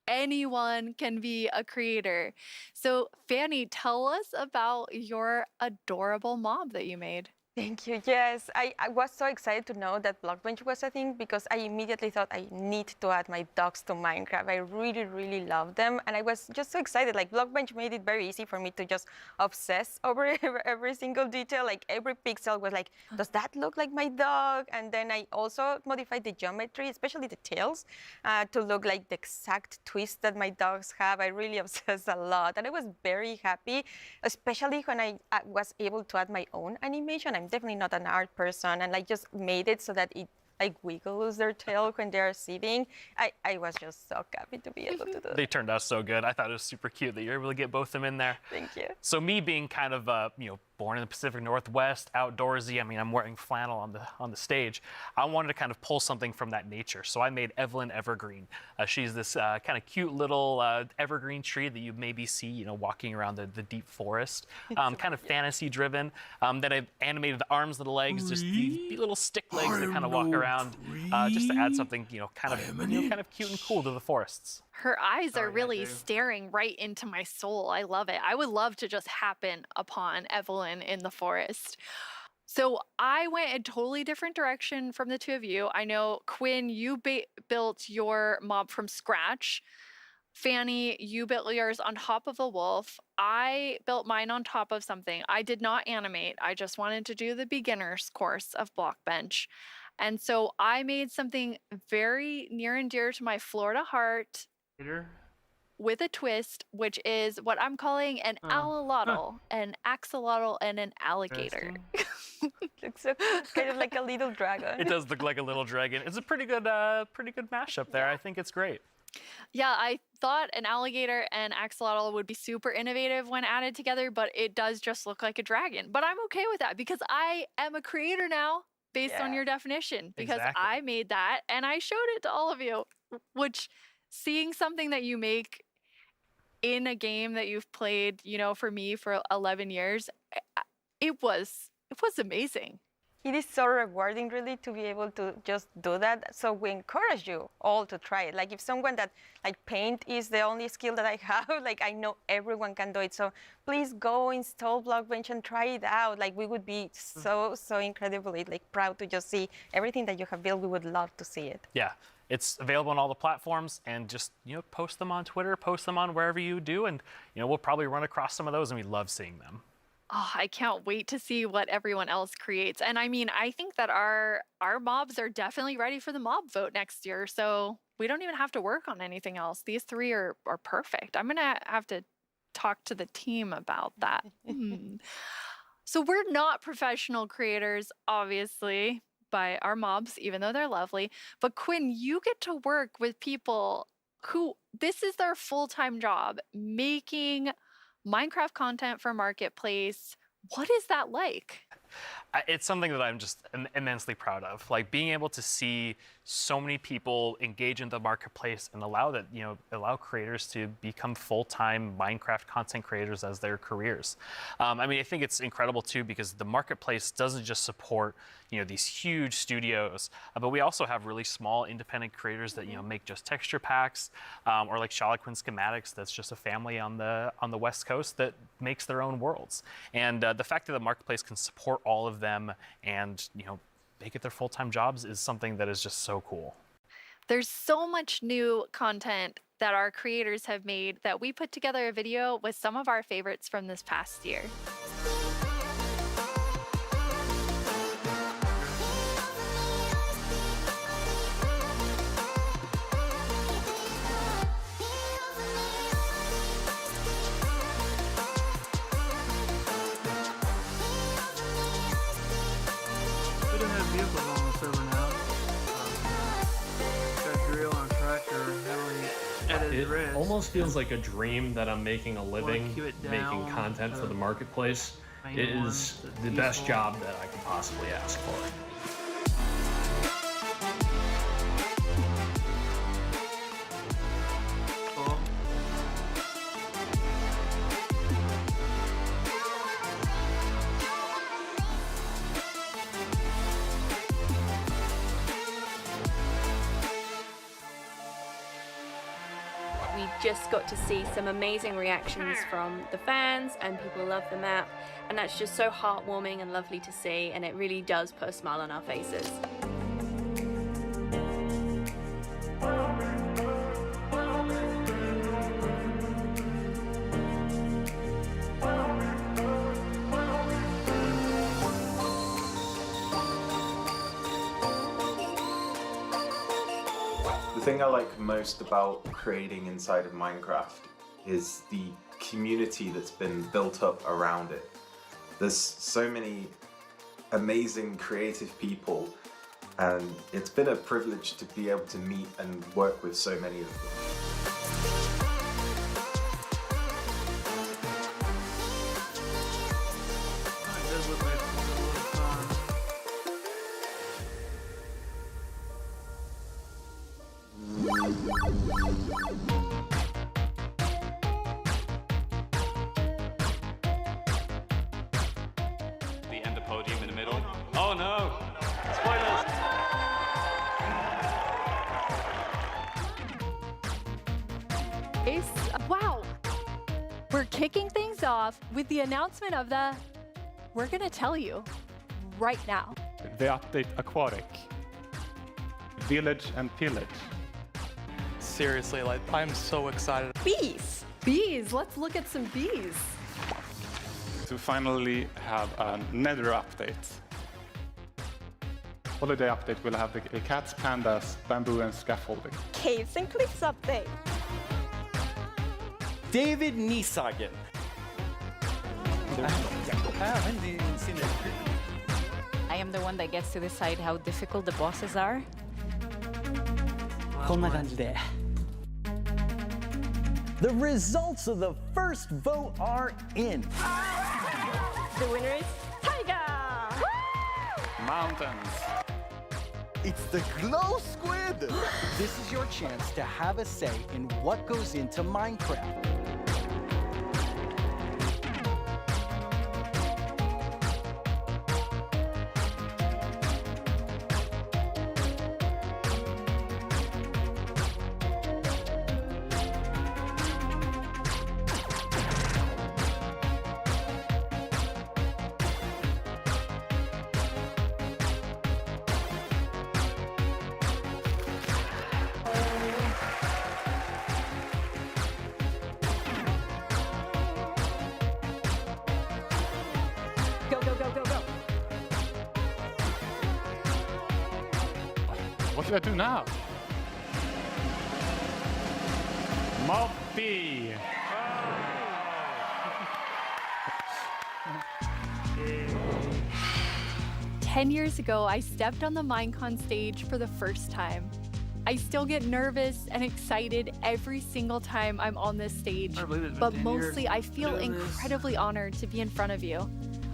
anyone can be a creator. So Fanny, tell us about your adorable mob that you made. Thank you. Yes, I was so excited to know that Blockbench was a thing because I immediately thought I need to add my dogs to Minecraft. I really, really love them. And I was just so excited. Like Blockbench made it very easy for me to just obsess over every single detail. Like every pixel was like, does that look like my dog? And then I also modified the geometry, especially the tails, to look like the exact twist that my dogs have. I really obsessed a lot. And I was very happy, especially when I was able to add my own animation. I'm definitely not an art person, and I just made it so that it like wiggles their tail when they're sitting. I was just so happy to be able to do that. They turned out so good. I thought it was super cute that you're able to get both of them in there. Thank you. So me being kind of born in the Pacific Northwest, outdoorsy. I mean, I'm wearing flannel on the stage. I wanted to kind of pull something from that nature. So I made Evelyn Evergreen. She's this kind of cute little evergreen tree that you maybe see, walking around the deep forest. Kind of fantasy driven. Then I've animated the arms and the legs, just these little stick legs that kind of walk around, just to add something, kind of cute and cool to the forests. Her eyes are really staring right into my soul. I love it. I would love to just happen upon Evelyn in the forest. So I went a totally different direction from the two of you. I know, Quinn, you built your mob from scratch. Fanny, you built yours on top of a wolf. I built mine on top of something. I did not animate. I just wanted to do the beginner's course of Blockbench. And so I made something very near and dear to my Florida heart with a twist, which is what I'm calling an alolotl, an axolotl, and an alligator. Looks so kind of like a little dragon. It does look like a little dragon. It's a pretty good mashup there. I think it's great. Yeah, I thought an alligator and axolotl would be super innovative when added together, but it does just look like a dragon. But I'm okay with that because I am a creator now based on your definition, because I made that and I showed it to all of you, which seeing something that you make in a game that you've played, you know, for me for 11 years, it was amazing. It is so rewarding, really, to be able to just do that. So we encourage you all to try it. Like if someone that, like paint is the only skill that I have, like I know everyone can do it. So please go install Blockbench and try it out. Like we would be so incredibly like proud to just see everything that you have built. We would love to see it. Yeah. It's available on all the platforms, and just, you know, post them on Twitter, post them on wherever you do, and, you know, we'll probably run across some of those, and we love seeing them. Oh, I can't wait to see what everyone else creates. And I mean, I think that our mobs are definitely ready for the mob vote next year. So we don't even have to work on anything else. These three are perfect. I'm going to have to talk to the team about that. So we're not professional creators, obviously, by our mobs, even though they're lovely. But Quinn, you get to work with people who this is their full-time job, making Minecraft content for Marketplace. What is that like? It's something that I'm just immensely proud of. Like being able to see so many people engage in the marketplace and allow creators to become full-time Minecraft content creators as their careers. I mean, I think it's incredible too because the marketplace doesn't just support these huge studios, but we also have really small independent creators that make just texture packs, or like Shalaquin Schematics. That's just a family on the West Coast that makes their own worlds. And the fact that the marketplace can support all of them and make it their full-time jobs is something that is just so cool. There's so much new content that our creators have made that we put together a video with some of our favorites from this past year. It almost feels like a dream that I'm making a living, making content for the marketplace. It is the best job that I could possibly ask for. We just got to see some amazing reactions from the fans, and people love the map, and that's just so heartwarming and lovely to see, and it really does put a smile on our faces. The thing I like most about creating inside of Minecraft is the community that's been built up around it. There's so many amazing creative people, and it's been a privilege to be able to meet and work with so many of them. The ender podium in the middle. Oh no! Spoilers! Wow! We're kicking things off with the announcement of the We're Gonna Tell You right now. The update Aquatic. Village and Pillage. Seriously, like, I'm so excited. Bees! Bees! Let's look at some bees. To finally have a Nether update. Holiday update will have the cats, pandas, bamboo and scaffolding. Caves and cliffs update. David Niesagen. I am the one that gets to decide how difficult the bosses are. こんな感じで The results of the first vote are in. The winner is Tiger! Mountains. It's the glow squid! This is your chance to have a say in what goes into Minecraft. Go, go, go, go, go. What should I do now? Moppy! 10 years ago, I stepped on the Minecon stage for the first time. I still get nervous and excited every single time I'm on this stage, but mostly I feel incredibly honored to be in front of you.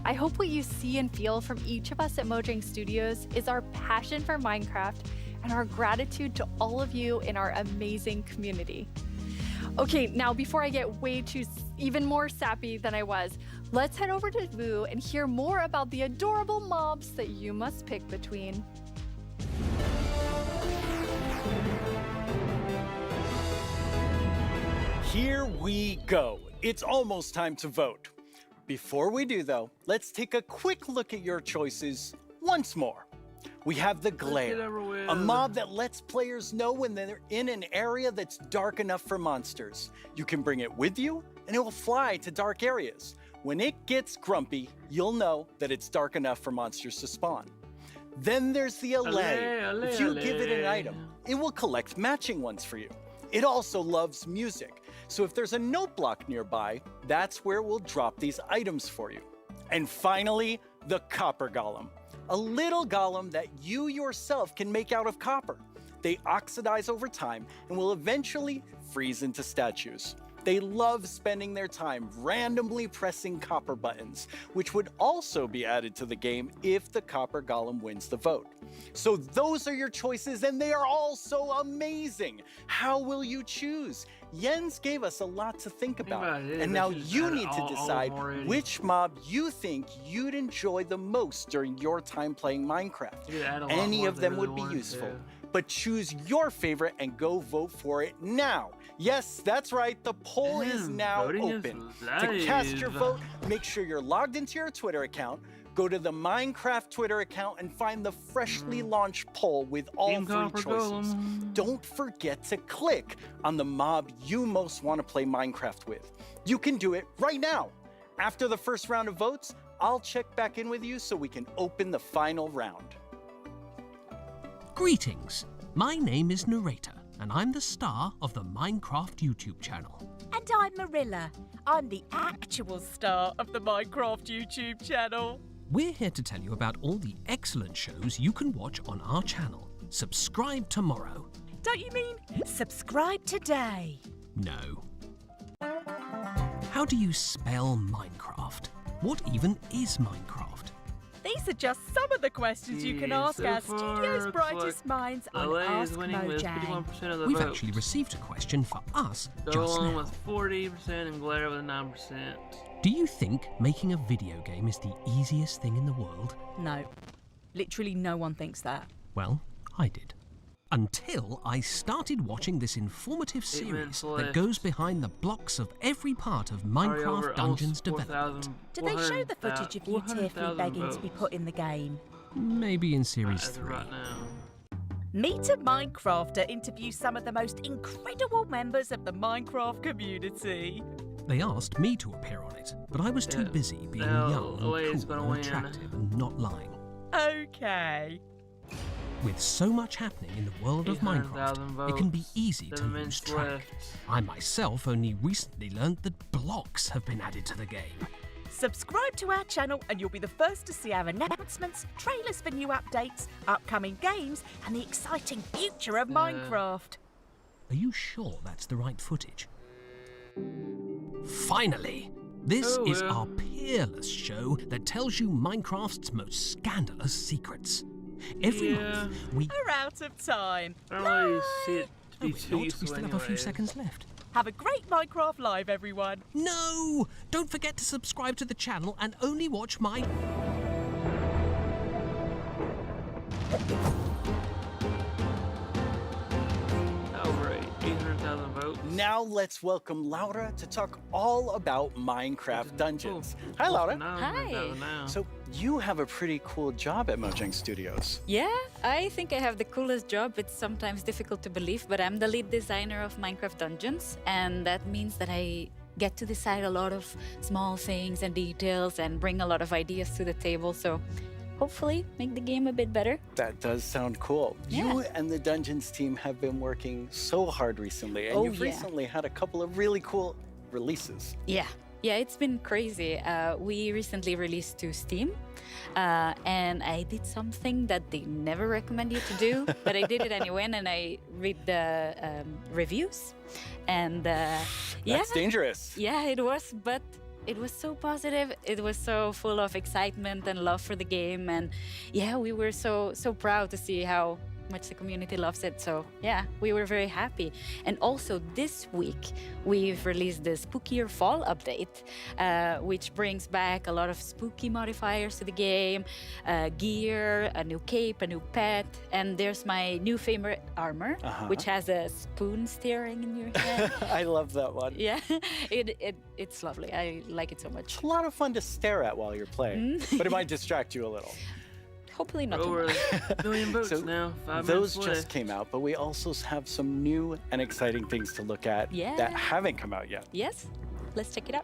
I hope what you see and feel from each of us at Mojang Studios is our passion for Minecraft and our gratitude to all of you in our amazing community. Okay, now before I get even more sappy than I was, let's head over to Vu and hear more about the adorable mobs that you must pick between. Here we go. It's almost time to vote. Before we do, though, let's take a quick look at your choices once more. We have the Glare, a mob that lets players know when they're in an area that's dark enough for monsters. You can bring it with you, and it will fly to dark areas. When it gets grumpy, you'll know that it's dark enough for monsters to spawn. Then there's the Allay. If you give it an item, it will collect matching ones for you. It also loves music, so if there's a note block nearby, that's where we'll drop these items for you. And finally, the Copper Golem, a little golem that you yourself can make out of copper. They oxidize over time and will eventually freeze into statues. They love spending their time randomly pressing copper buttons, which would also be added to the game if the Copper Golem wins the vote. So those are your choices, and they are all so amazing. How will you choose? Jens gave us a lot to think about, and now you need to decide which mob you think you'd enjoy the most during your time playing Minecraft. Any of them would be useful, but choose your favorite and go vote for it now. Yes, that's right, the poll is now open. To cast your vote, make sure you're logged into your Twitter account, go to the Minecraft Twitter account and find the freshly launched poll with all three choices. Don't forget to click on the mob you most want to play Minecraft with. You can do it right now. After the first round of votes, I'll check back in with you so we can open the final round. Greetings, my name is Narrator, and I'm the star of the Minecraft YouTube channel. And I'm Marilla. I'm the actual star of the Minecraft YouTube channel. We're here to tell you about all the excellent shows you can watch on our channel. Subscribe tomorrow. Don't you mean subscribe today? No. How do you spell Minecraft? What even is Minecraft? These are just some of the questions you can ask our studio's brightest minds on Ask Mojang. We've actually received a question for us just now. with 40% and Glare with 9%. Do you think making a video game is the easiest thing in the world? No. Literally no one thinks that. Well, I did. Until I started watching this informative series that goes behind the blocks of every part of Minecraft Dungeons development. Do they show the footage of you tearfully begging to be put in the game? Maybe in Series 3. Meet a Minecrafter interviews some of the most incredible members of the Minecraft community. They asked me to appear on it, but I was too busy being young and cool and attractive and not lying. Okay. With so much happening in the world of Minecraft, it can be easy to lose track. I myself only recently learned that blocks have been added to the game. Subscribe to our channel and you'll be the first to see our announcements, trailers for new updates, upcoming games, and the exciting future of Minecraft. Are you sure that's the right footage? Finally! This is our peerless show that tells you Minecraft's most scandalous secrets. Every month, we... We're out of time. I don't really see it to be No, too we're not. useful We still have a few anyways. seconds left. Have a great Minecraft Live, everyone. No! Don't forget to subscribe to the channel and only watch my... Over 800,000 votes. Now let's welcome Laura to talk all about Minecraft Dungeons. Hi, Laura. Hi. So you have a pretty cool job at Mojang Studios. Yeah, I think I have the coolest job. It's sometimes difficult to believe, but I'm the lead designer of Minecraft Dungeons, and that means that I get to decide a lot of small things and details and bring a lot of ideas to the table, so hopefully make the game a bit better. That does sound cool. Yeah. You and the Dungeons team have been working so hard recently, and you've recently had a couple of really cool releases. Yeah, it's been crazy. We recently released to Steam, and I did something that they never recommend you to do, but I did it anyway, and I read the reviews, and That's dangerous. Yeah, it was, but it was so positive. It was so full of excitement and love for the game, and yeah, we were so proud to see how much the community loves it. So yeah, we were very happy. And also this week we've released the Spookier Fall update, which brings back a lot of spooky modifiers to the game, gear, a new cape, a new pet, and there's my new favorite armor, which has a spoon staring in your head. I love that one. Yeah, it's lovely. I like it so much. It's a lot of fun to stare at while you're playing, but it might distract you a little. Hopefully not too Over much. a million votes So now. 5 those minutes just left. came out, but we also have some new and exciting things to look at Yeah. that haven't come out yet. Yes, let's check it out.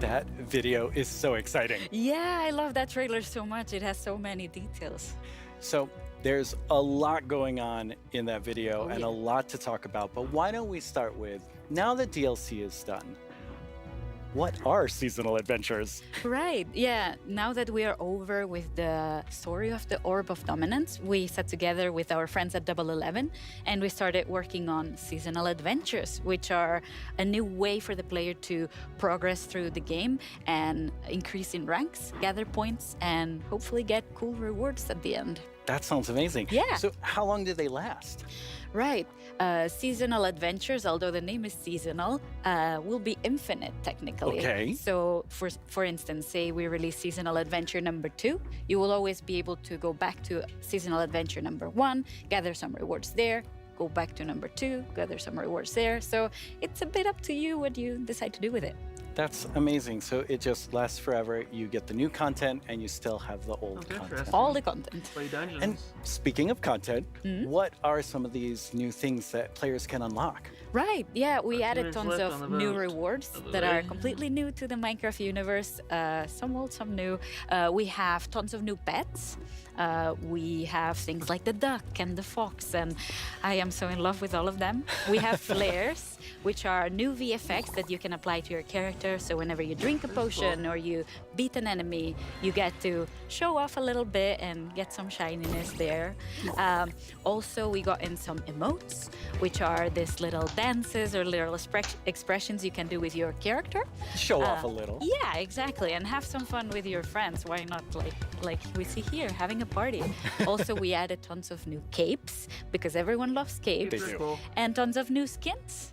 That video is so exciting. Yeah, I love that trailer so much. It has so many details. So there's a lot going on in that video and yeah. a lot to talk about, but why don't we start with, now that DLC is done, what are seasonal adventures? Right, yeah. Now that we are over with the story of the Orb of Dominance, we sat together with our friends at Double 11 and we started working on seasonal adventures, which are a new way for the player to progress through the game and increase in ranks, gather points, and hopefully get cool rewards at the end. That sounds amazing. Yeah. So how long did they last? Right. Seasonal adventures, although the name is seasonal, will be infinite technically. Okay. So, for instance, say we release seasonal adventure number 2, you will always be able to go back to seasonal adventure number 1, gather some rewards there, go back to number 2, gather some rewards there. So it's a bit up to you what you decide to do with it. That's amazing. So it just lasts forever. You get the new content and you still have the old content. All the content. Play dungeons. And speaking of content, what are some of these new things that players can unlock? Right, yeah, we added tons of new rewards that are completely new to the Minecraft universe. Some old, some new. We have tons of new pets. We have things like the duck and the fox, and I am so in love with all of them. We have flares, which are new VFX that you can apply to your character. So whenever you drink a potion or you beat an enemy, you get to show off a little bit and get some shininess there. Also, we got in some emotes, which are these little dances or little expressions you can do with your character. Show off a little. Yeah, exactly, and have some fun with your friends. Why not, like we see here, having a party. Also, we added tons of new capes because everyone loves capes. They do. And tons of new skins,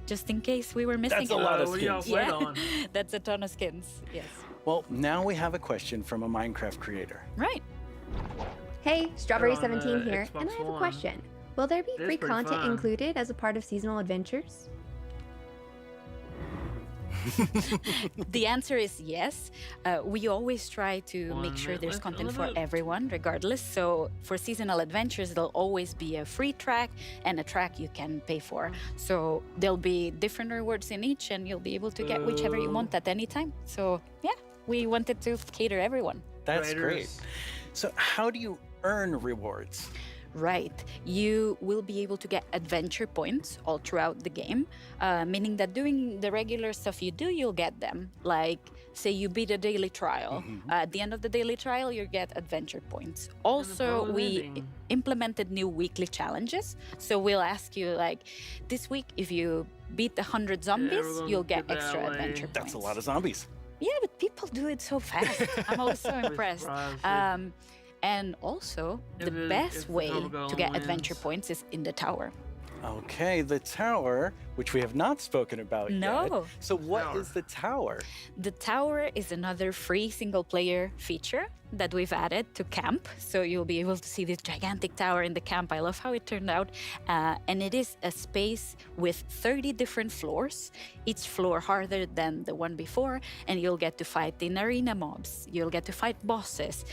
just in case we were missing. That's a lot of skins. Yeah, that's a ton of skins. Yes. Well, now we have a question from a Minecraft creator. Right. Hey, Strawberry17 here, and I have a question. Will there be free content fun. included as a part of seasonal adventures? The answer is yes. We always try to make sure there's content for everyone, regardless. So for seasonal adventures, there'll always be a free track and a track you can pay for. So there'll be different rewards in each, and you'll be able to get whichever you want at any time. So yeah, we wanted to cater everyone. That's great. So how do you earn rewards? Right. You will be able to get adventure points all throughout the game, meaning that doing the regular stuff you do, you'll get them. Like, say you beat a daily trial. At the end of the daily trial, you get adventure points. Also, we implemented new weekly challenges. So we'll ask you, like, this week, if you beat 100 zombies, you'll get extra adventure points. That's a lot of zombies. Yeah, but people do it so fast. I'm always so impressed. And also, the best way to get adventure points is in the tower. Okay, the tower, which we have not spoken about yet. No. So what is the tower? The tower is another free single-player feature that we've added to camp. So you'll be able to see this gigantic tower in the camp. I love how it turned out. And it is a space with 30 different floors, each floor harder than the one before. And you'll get to fight in arena mobs. You'll get to fight bosses.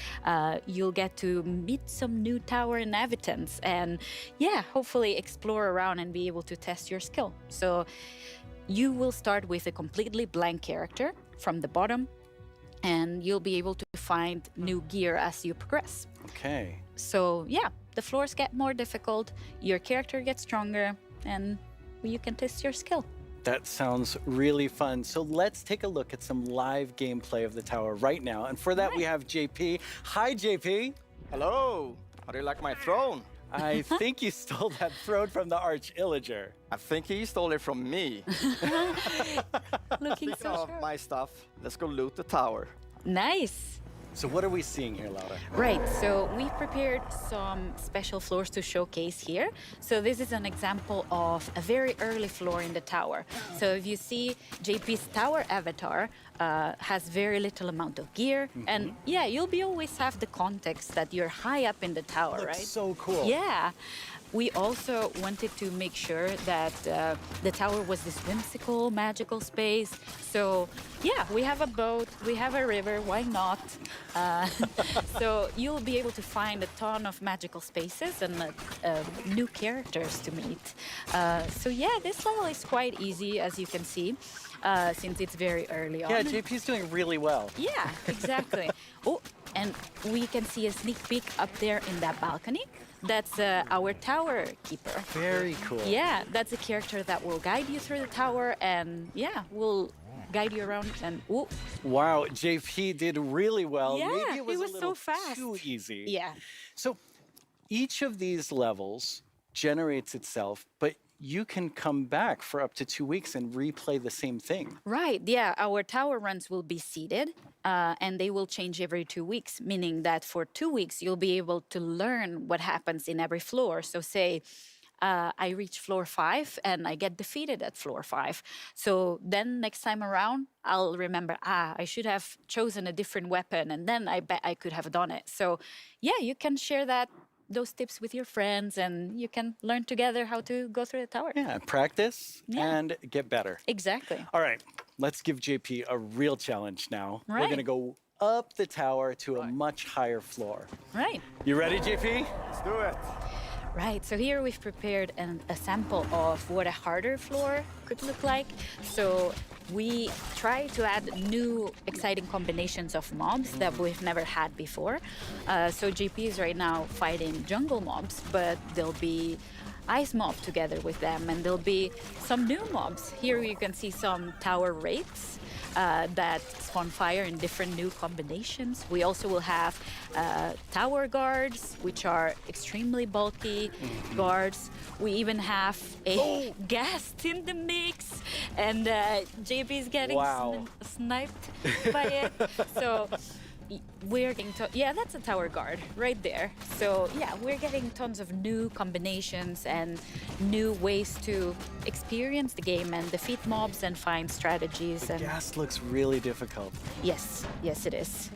You'll get to meet some new tower inhabitants. And yeah, hopefully explore around and be able to test your skill. So you will start with a completely blank character from the bottom, and you'll be able to find new gear as you progress. Okay. So yeah, the floors get more difficult, your character gets stronger, and you can test your skill. That sounds really fun. So let's take a look at some live gameplay of the tower right now. And for that, we have JP. Hi, JP. Hello. How do you like my throne? I think you stole that throne from the Arch-Illager. I think he stole it from me. Looking Speaking so of sure. my stuff, let's go loot the tower. Nice. So what are we seeing here, Laura? Right, so we've prepared some special floors to showcase here. So this is an example of a very early floor in the tower. So if you see JP's tower avatar has very little amount of gear. And yeah, you'll be always have the context that you're high up in the tower, Looks right? so cool. Yeah. We also wanted to make sure that the tower was this whimsical, magical space. So yeah, we have a boat, we have a river, why not? So you'll be able to find a ton of magical spaces and new characters to meet. So yeah, this level is quite easy, as you can see, since it's very early on. Yeah, JP's doing really well. Yeah, exactly. Oh, and we can see a sneak peek up there in that balcony. That's our tower keeper. Very cool. Yeah, that's a character that will guide you through the tower and yeah, will guide you around and ooh. Wow, JP did really well. Yeah, Maybe it was, he was a little so fast. too easy. Yeah. So each of these levels generates itself, but you can come back for up to 2 weeks and replay the same thing. Right, yeah, our tower runs will be seeded and they will change every 2 weeks, meaning that for 2 weeks you'll be able to learn what happens in every floor. So say I reach floor 5 and I get defeated at floor 5. So then next time around, I'll remember, I should have chosen a different weapon and then I bet I could have done it. So yeah, you can share those tips with your friends and you can learn together how to go through the tower. Yeah, practice and get better. Exactly. All right, let's give JP a real challenge now. Right. We're gonna go up the tower to a much higher floor. Right. You ready, JP? Let's do it. Right, so here we've prepared a sample of what a harder floor could look like. So we try to add new exciting combinations of mobs that we've never had before. So JP is right now fighting jungle mobs, but there'll be ice mob together with them, and there'll be some new mobs. Here you can see some tower wraiths that spawn fire in different new combinations. We also will have tower guards, which are extremely bulky guards. We even have a guest in the mix, and JP is getting sniped by it. So we're getting yeah, that's a tower guard right there. So yeah, we're getting tons of new combinations and new ways to experience the game and defeat mobs and find strategies. The gas looks really difficult. Yes, yes it is.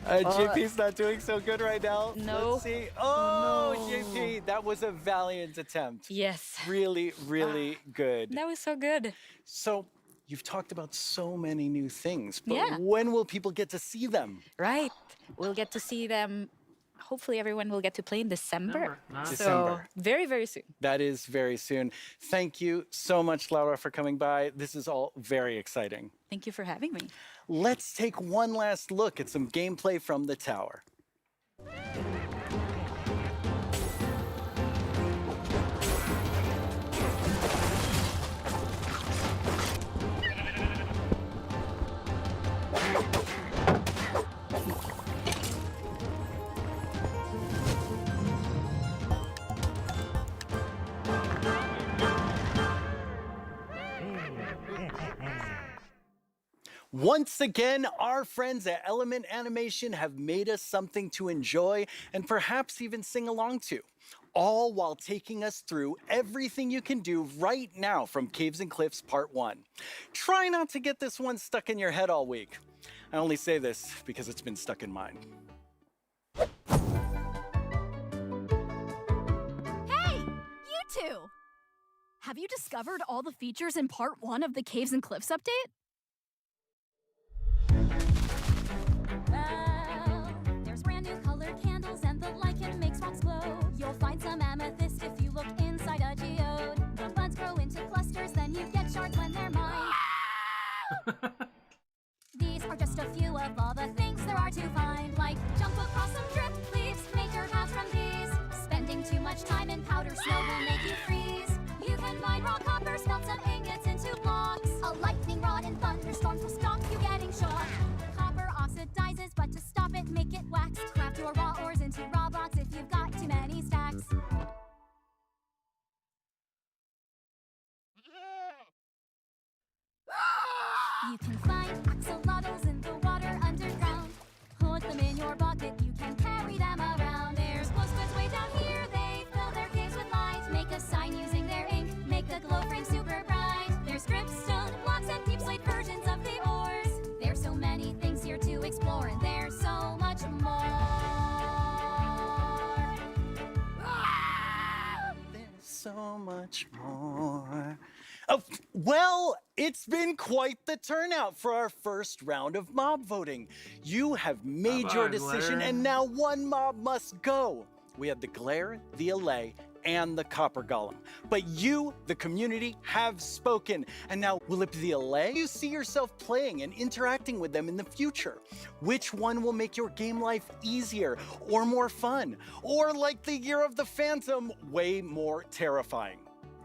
JP's not doing so good right now. No. Let's see. Oh, no. JP, that was a valiant attempt. Yes. Really, really good. That was so good. So, you've talked about so many new things, but when will people get to see them? Right. We'll get to see them. Hopefully everyone will get to play in December. Nice. So December. very, very soon. That is very soon. Thank you so much, Laura, for coming by. This is all very exciting. Thank you for having me. Let's take one last look at some gameplay from the tower. Once again, our friends at Element Animation have made us something to enjoy and perhaps even sing along to, all while taking us through everything you can do right now from Caves and Cliffs Part 1. Try not to get this one stuck in your head all week. I only say this because it's been stuck in mine. Hey, you two! Have you discovered all the features in Part 1 of the Caves and Cliffs update? There's brand new colored candles and the lichen makes rocks glow. You'll find some amethyst if you look inside a geode. The buds grow into clusters, then you get shards when they're mined. These are just a few of all the things there are to find, like jump across some drift leaves, major paths from these. Spending too much time in powder snow will make you freeze. You can mine raw copper, smelt some ingots into blocks. A lightning rod and thunderstorms will stop you getting shot. Copper oxidizes, but to stop it, make it wax. Craft your raw ores into raw blocks if you've got too many stacks. You can find axolotls in the water underground. Put them in your bucket, you can carry them around. There's glow squids way down here, they fill their caves with light. Make a sign using their ink, make the glow frame super bright. There's dripstone blocks and deep slate versions of the ores. There's so many things here to explore, and there's so much more. There's so much more. Oh, well, it's been quite the turnout for our first round of mob voting. You have made your decision, and now one mob must go. We had the Glare, the Allay, and the Copper Golem. But you, the community, have spoken. And now, will it be the Allay? You see yourself playing and interacting with them in the future. Which one will make your game life easier or more fun? Or like the Year of the Phantom, way more terrifying?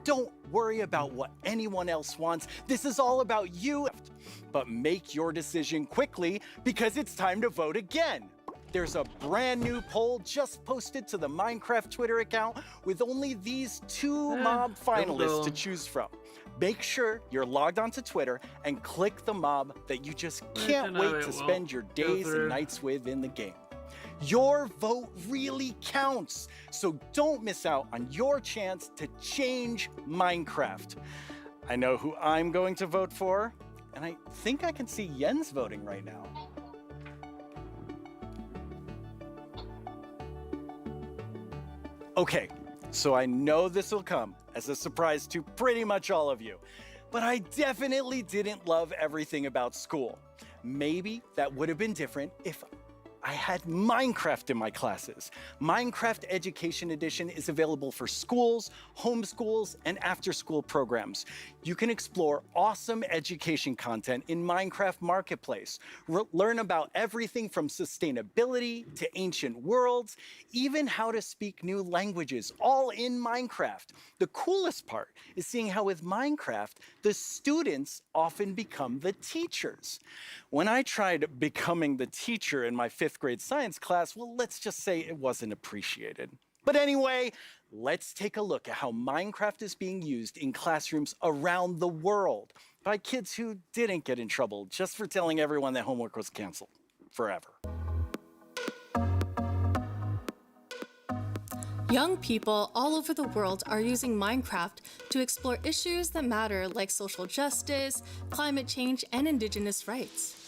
Don't worry about what anyone else wants. This is all about you. But make your decision quickly because it's time to vote again. There's a brand new poll just posted to the Minecraft Twitter account with only these two mob finalists to choose from. Make sure you're logged onto Twitter and click the mob that you just can't wait to spend your days and nights with in the game. Your vote really counts, so don't miss out on your chance to change Minecraft. I know who I'm going to vote for, and I think I can see Jens voting right now. Okay, so I know this will come as a surprise to pretty much all of you, but I definitely didn't love everything about school. Maybe that would have been different if I had Minecraft in my classes. Minecraft Education Edition is available for schools, homeschools, and after-school programs. You can explore awesome education content in Minecraft Marketplace. Learn about everything from sustainability to ancient worlds, even how to speak new languages, all in Minecraft. The coolest part is seeing how with Minecraft, the students often become the teachers. When I tried becoming the teacher in my 5th grade science class, well, let's just say it wasn't appreciated. But anyway, let's take a look at how Minecraft is being used in classrooms around the world by kids who didn't get in trouble just for telling everyone that homework was canceled forever. Young people all over the world are using Minecraft to explore issues that matter like social justice, climate change, and indigenous rights.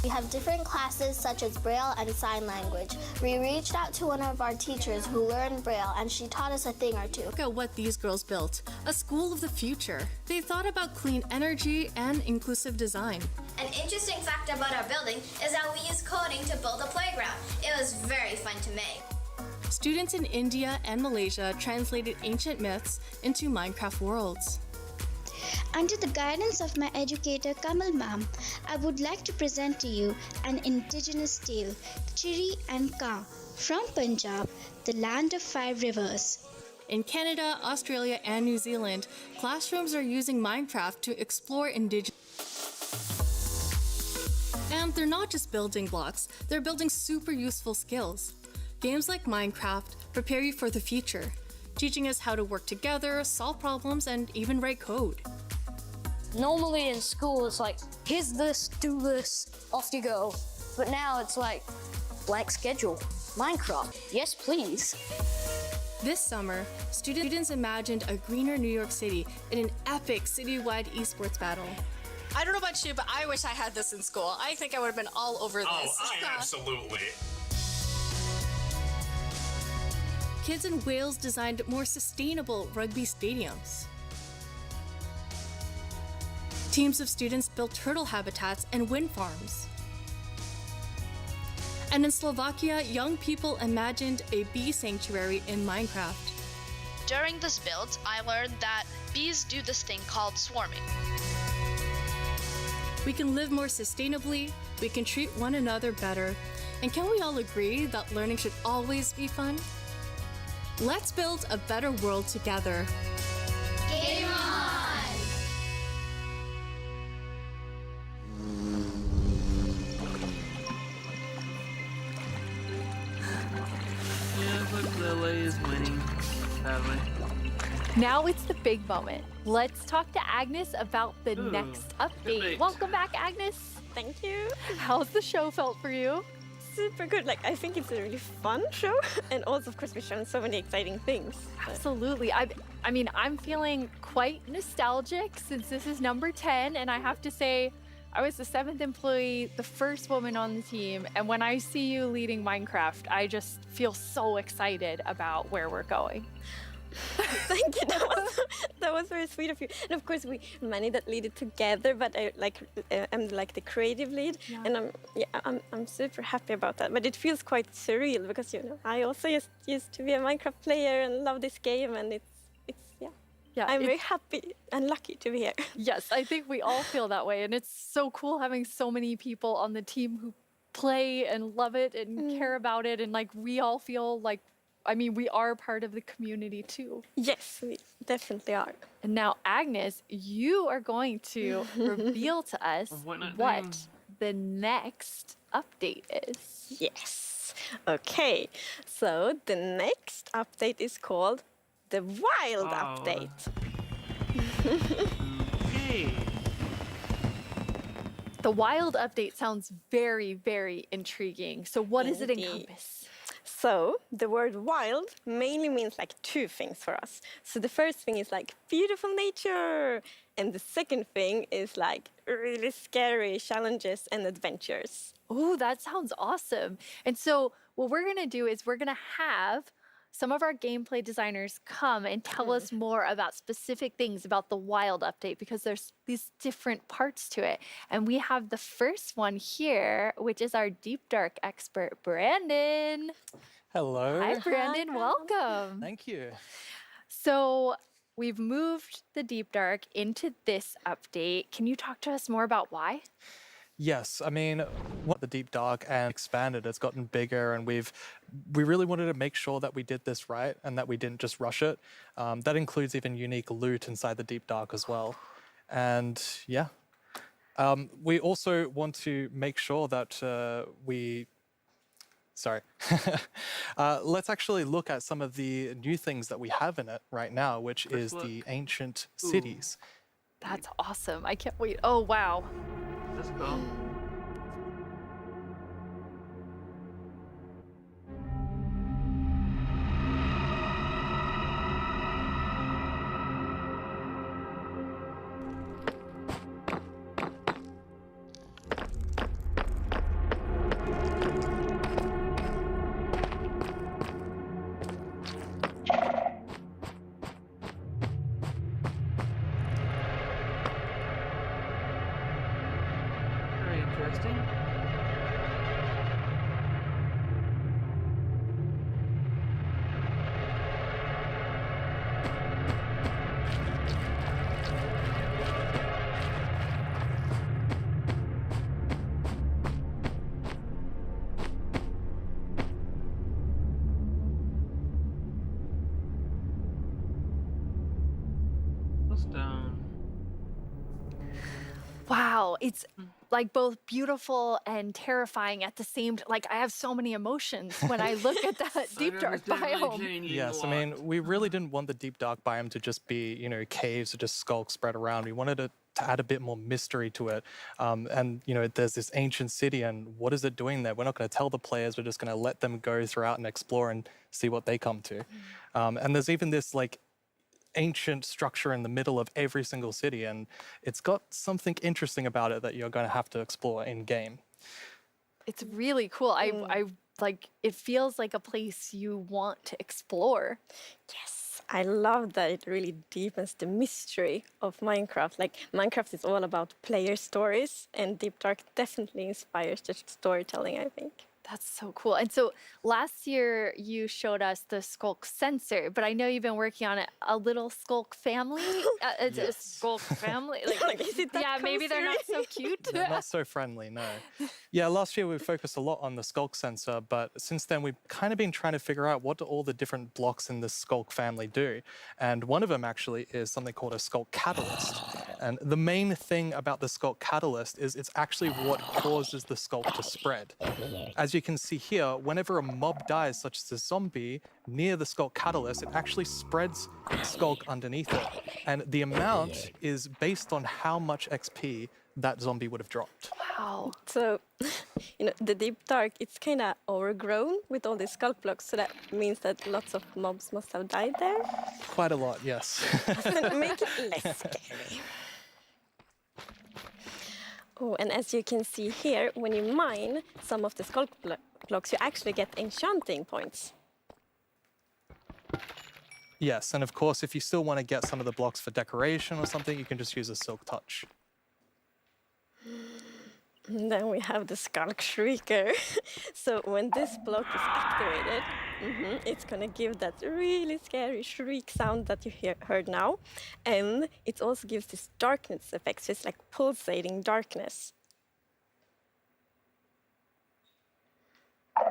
We have different classes such as Braille and Sign Language. We reached out to one of our teachers who learned Braille and she taught us a thing or two. Look at what these girls built, a school of the future. They thought about clean energy and inclusive design. An interesting fact about our building is that we used coding to build a playground. It was very fun to make. Students in India and Malaysia translated ancient myths into Minecraft worlds. Under the guidance of my educator Kamal ma'am, I would like to present to you an indigenous tale, Chiri and Ka, from Punjab, the land of 5 rivers. In Canada, Australia, and New Zealand, classrooms are using Minecraft to explore indigenous. And they're not just building blocks, they're building super useful skills. Games like Minecraft prepare you for the future, teaching us how to work together, solve problems, and even write code. Normally in school, it's like, here's this, do this, off you go. But now it's like, blank schedule, Minecraft, yes please. This summer, students imagined a greener New York City in an epic citywide esports battle. I don't know about you, but I wish I had this in school. I think I would have been all over this. Oh, absolutely. Kids in Wales designed more sustainable rugby stadiums. Teams of students built turtle habitats and wind farms. And in Slovakia, young people imagined a bee sanctuary in Minecraft. During this build, I learned that bees do this thing called swarming. We can live more sustainably, we can treat one another better, and can we all agree that learning should always be fun? Let's build a better world together. Game on! Yeah, but Lily is winning, sadly. Now it's the big moment. Let's talk to Agnes about the next update. Welcome back, Agnes. Thank you. How's the show felt for you? Super good. Like, I think it's a really fun show, and also, of course, we've shown so many exciting things. Absolutely. I mean, I'm feeling quite nostalgic since this is number 10, and I have to say, I was the 7th employee, the first woman on the team, and when I see you leading Minecraft, I just feel so excited about where we're going. Thank you. That was very sweet of you. And of course, we many that lead it together. But I'm like the creative lead, and I'm super happy about that. But it feels quite surreal because I also used to be a Minecraft player and love this game, and it's I'm very happy and lucky to be here. Yes, I think we all feel that way, and it's so cool having so many people on the team who play and love it and care about it, and like we all feel like. I mean, we are part of the community too. Yes, we definitely are. And now, Agnes, you are going to reveal to us what the next update is. Yes. Okay. So the next update is called the Wild Update. Okay. The Wild Update sounds very, very intriguing. So what does it encompass? So the word wild mainly means like 2 things for us. So the first thing is like beautiful nature. And the second thing is like really scary challenges and adventures. Oh, that sounds awesome. And so what we're going to do is we're going to have some of our gameplay designers come and tell us more about specific things about the wild update because there's these different parts to it. And we have the first one here, which is our Deep Dark expert, Brandon. Hello. Hi, Brandon. Welcome. Thank you. So we've moved the Deep Dark into this update. Can you talk to us more about why? Yes, I mean, what the Deep Dark and expanded, it's gotten bigger, and we really wanted to make sure that we did this right and that we didn't just rush it. That includes even unique loot inside the Deep Dark as well. And yeah, we also want to make sure that let's actually look at some of the new things that we have in it right now, which is the ancient cities. That's awesome. I can't wait. Oh, wow. Let's go. Interesting. What's down? Wow, it's like both beautiful and terrifying at the same time. Like I have so many emotions when I look at that Deep Dark biome. Yes, I mean, we really didn't want the Deep Dark biome to just be, you know, caves or just skulks spread around. We wanted it to add a bit more mystery to it. And, you know, there's this ancient city, and what is it doing there? We're not going to tell the players. We're just going to let them go throughout and explore and see what they come to. And there's even this, like, ancient structure in the middle of every single city, and it's got something interesting about it that you're going to have to explore in game. It's really cool. I like it feels like a place you want to explore. Yes, I love that it really deepens the mystery of Minecraft. Like Minecraft is all about player stories, and Deep Dark definitely inspires the storytelling, I think. That's so cool. And so last year you showed us the Skulk sensor, but I know you've been working on it. A little Skulk family? It's a Skulk family? Like, is it that yeah, maybe they're not so cute. They're not so friendly, no. Yeah, last year we focused a lot on the Skulk sensor, but since then we've kind of been trying to figure out what do all the different blocks in the Skulk family do. And one of them actually is something called a Skulk catalyst. And the main thing about the Skulk catalyst is it's actually what causes the Skulk to spread. As you can see here, whenever a mob dies, such as a zombie, near the Skulk catalyst, it actually spreads Skulk underneath it. And the amount is based on how much XP that zombie would have dropped. Wow. So, you know, the Deep Dark, it's kind of overgrown with all these Skulk blocks, so that means that lots of mobs must have died there. Quite a lot, yes. Make it less scary. Oh, and as you can see here, when you mine some of the Skulk blocks, you actually get enchanting points. Yes, and of course, if you still want to get some of the blocks for decoration or something, you can just use a Silk Touch. And then we have the Skulk Shrieker. So when this block is activated, it's gonna give that really scary shriek sound that you heard now. And it also gives this darkness effect, so it's like pulsating darkness. You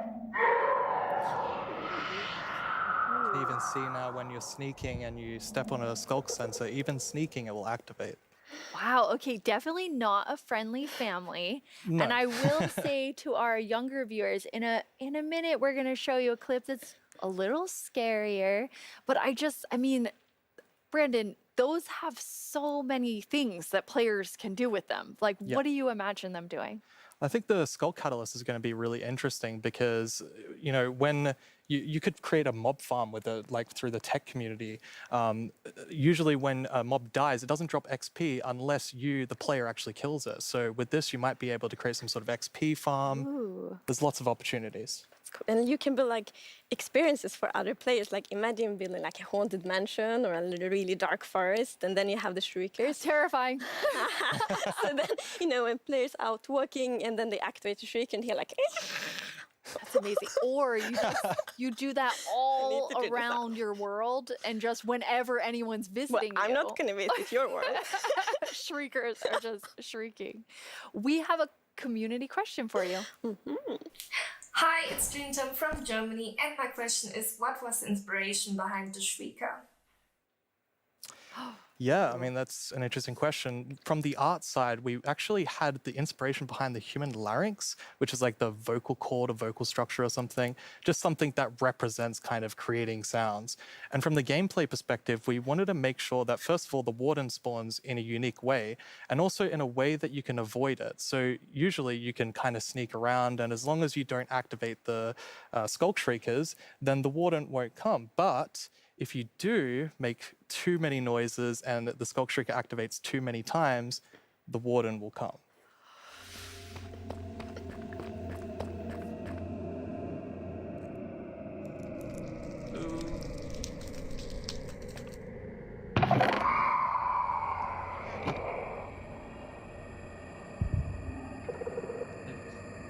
can even see now when you're sneaking and you step on a Skulk sensor, even sneaking it will activate. Wow, okay, definitely not a friendly family. No. And I will say to our younger viewers, in a minute, we're going to show you a clip that's a little scarier. But I mean, Brandon, those have so many things that players can do with them. Like, what do you imagine them doing? I think the Skulk Catalyst is going to be really interesting because, you know, when you could create a mob farm with it, like through the tech community. Usually when a mob dies, it doesn't drop XP unless you, the player, actually kills it. So with this, you might be able to create some sort of XP farm. Ooh. There's lots of opportunities. It's and you can build like experiences for other players. Like imagine building like a haunted mansion or a really dark forest, and then you have the shriekers. Terrifying. So then, you know, when players out walking and then they activate the shrieker and hear like. That's amazing. Or you do that all around your world, and just whenever anyone's visiting I'm not going to visit your world. Shriekers are just shrieking. We have a community question for you. Hi, it's Jinjam from Germany, and my question is, what was the inspiration behind the Shrieker? Yeah, I mean, that's an interesting question. From the art side, we actually had the inspiration behind the human larynx, which is like the vocal cord or vocal structure or something, just something that represents kind of creating sounds. And from the gameplay perspective, we wanted to make sure that, first of all, the warden spawns in a unique way, and also in a way that you can avoid it. So usually you can kind of sneak around, and as long as you don't activate the skulk shriekers, then the warden won't come. But if you do make too many noises and the skulk shrieker activates too many times, the warden will come.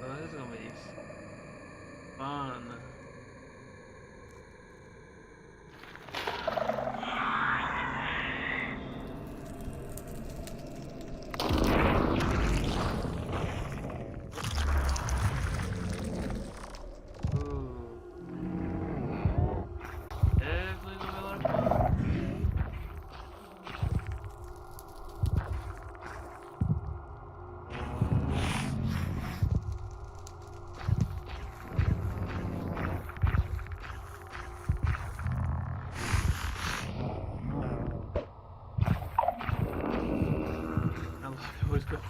Oh, this is gonna be fun.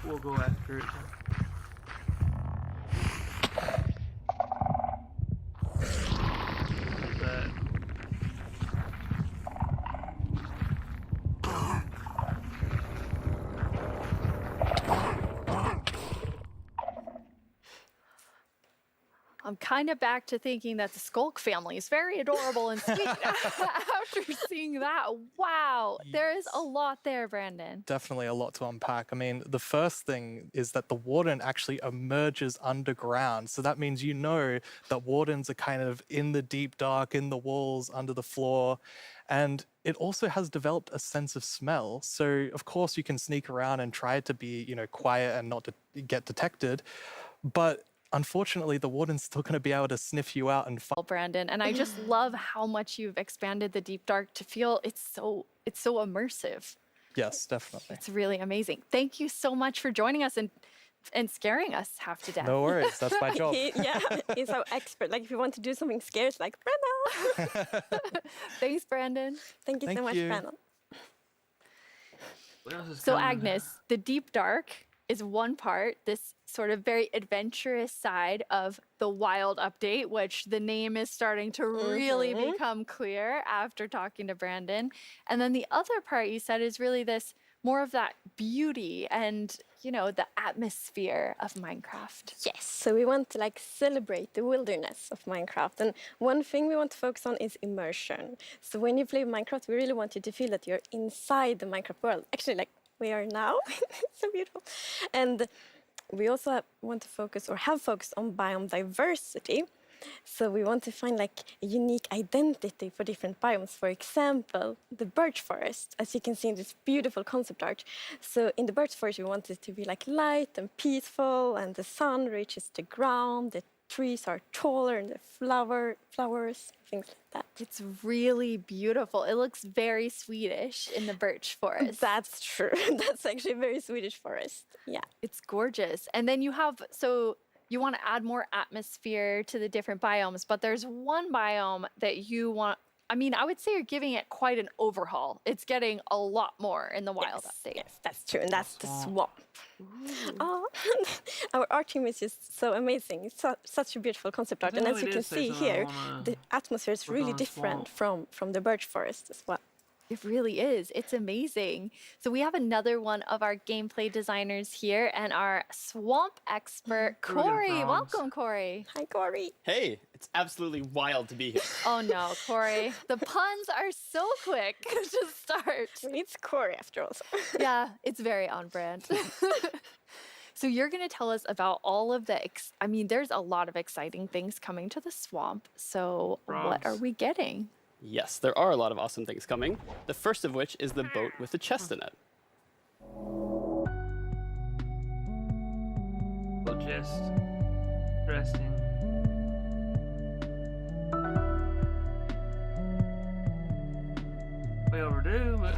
We'll go after it. I'm kind of back to thinking that the Skulk family is very adorable and sweet after seeing that. Wow, there is a lot there, Brandon. Definitely a lot to unpack. I mean, the first thing is that the warden actually emerges underground. So that means you know that wardens are kind of in the deep dark, in the walls, under the floor. And it also has developed a sense of smell. So of course you can sneak around and try to be, you know, quiet and not to get detected. But unfortunately, the warden's still going to be able to sniff you out and find. Brandon, and I just love how much you've expanded the deep dark to feel it's so immersive. Yes, definitely. It's really amazing. Thank you so much for joining us and scaring us half to death. No worries, that's my job. He's our expert. Like if you want to do something scary, it's like Brandon. Thanks, Brandon. Thank you so much, Brandon. So Agnes, the deep dark is one part, this sort of very adventurous side of the Wild update, which the name is starting to really become clear after talking to Brandon. And then the other part you said is really this more of that beauty and, you know, the atmosphere of Minecraft. Yes, so we want to like celebrate the wilderness of Minecraft. And one thing we want to focus on is immersion. So when you play Minecraft, we really want you to feel that you're inside the Minecraft world. Actually, like we are now. So beautiful. And we also want to focus or have focused on biome diversity. So we want to find like a unique identity for different biomes. For example, the birch forest, as you can see in this beautiful concept art. So in the birch forest, we want it to be like light and peaceful, and the sun reaches the ground, the trees are taller, and the flowers, things like that. It's really beautiful. It looks very Swedish in the birch forest. That's true. That's actually a very Swedish forest. Yeah. It's gorgeous. And then you have, so you want to add more atmosphere to the different biomes, but there's one biome that you want, I mean, I would say you're giving it quite an overhaul. It's getting a lot more in the Wild update. Yes, that's true. And that's the swamp. Oh, our art team is just so amazing. It's such a beautiful concept art. And as you can see here, the atmosphere is really different from the birch forest as well. It really is. It's amazing. So we have another one of our gameplay designers here and our swamp expert, Corey. Welcome, Corey. Hi, Corey. Hey, It's absolutely wild to be here. Oh no, Corey. The puns are so quick to start. It's Corey after all. Yeah, it's very on brand. So you're going to tell us about all of the, there's a lot of exciting things coming to the swamp. So what are we getting? Yes, there are a lot of awesome things coming. The first of which is the boat with the chest in it. Well, chest. Interesting. Way overdue, but...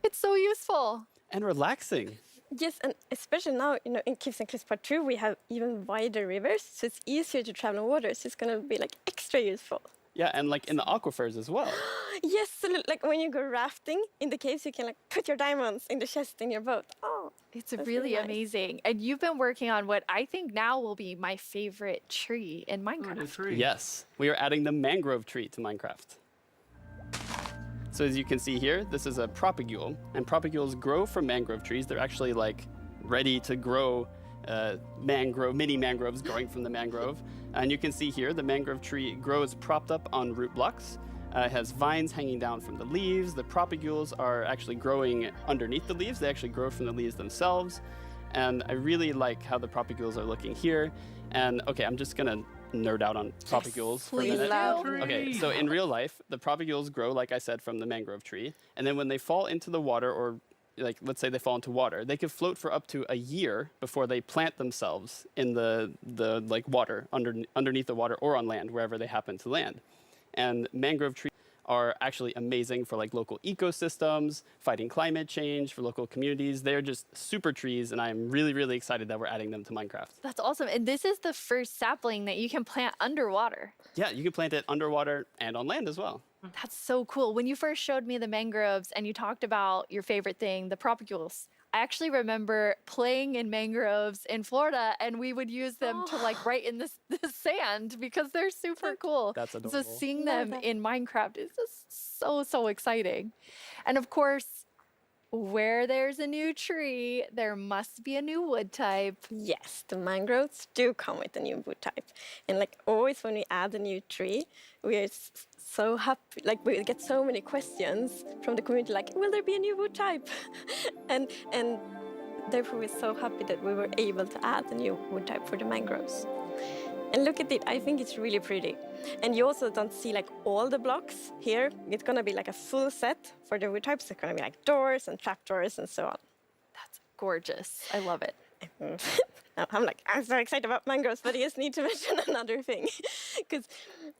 It's so useful. And relaxing. Yes, and especially now, in Caves and Cliffs Part 2, we have even wider rivers, so it's easier to travel on water, so it's going to be like extra useful. Yeah, and like in the aquifers as well. Yes, so like when you go rafting in the caves, you can like put your diamonds in the chest in your boat. Oh, it's really nice. Amazing. And you've been working on what I think now will be my favorite tree in Minecraft. Yes, we are adding the mangrove tree to Minecraft. So as you can see here, this is a propagule, and propagules grow from mangrove trees. They're actually like ready to grow mini mangroves growing from the mangrove. And you can see here, the mangrove tree grows propped up on root blocks. It has vines hanging down from the leaves. The propagules are actually growing underneath the leaves. They actually grow from the leaves themselves. And I really like how the propagules are looking here. And okay, I'm just gonna nerd out on propagules for a minute. Okay, so in real life, the propagules grow, like I said, from the mangrove tree. And then when they fall into the water, or like let's say they fall into water, they can float for up to a year before they plant themselves in the like water, underneath the water or on land, wherever they happen to land. And mangrove trees are actually amazing for like local ecosystems, fighting climate change, for local communities. They're just super trees, and I'm really, really excited that we're adding them to Minecraft. That's awesome. And this is the first sapling that you can plant underwater. Yeah, you can plant it underwater and on land as well. That's so cool. When you first showed me the mangroves and you talked about your favorite thing, the propagules, I actually remember playing in mangroves in Florida, and we would use them to like write in the sand because they're super cool. That's adorable. So seeing them in Minecraft is just so exciting. And of course, where there's a new tree, there must be a new wood type. Yes, the mangroves do come with a new wood type. And like always when we add a new tree, we are so happy, like we get so many questions from the community like, will there be a new wood type? and therefore we're so happy that we were able to add a new wood type for the mangroves. And look at it, I think it's really pretty. And you also don't see like all the blocks here. It's gonna be like a full set for the wood types. It's gonna be like doors and trapdoors and so on. That's gorgeous. I love it. I'm so excited about mangroves, but I just need to mention another thing. Because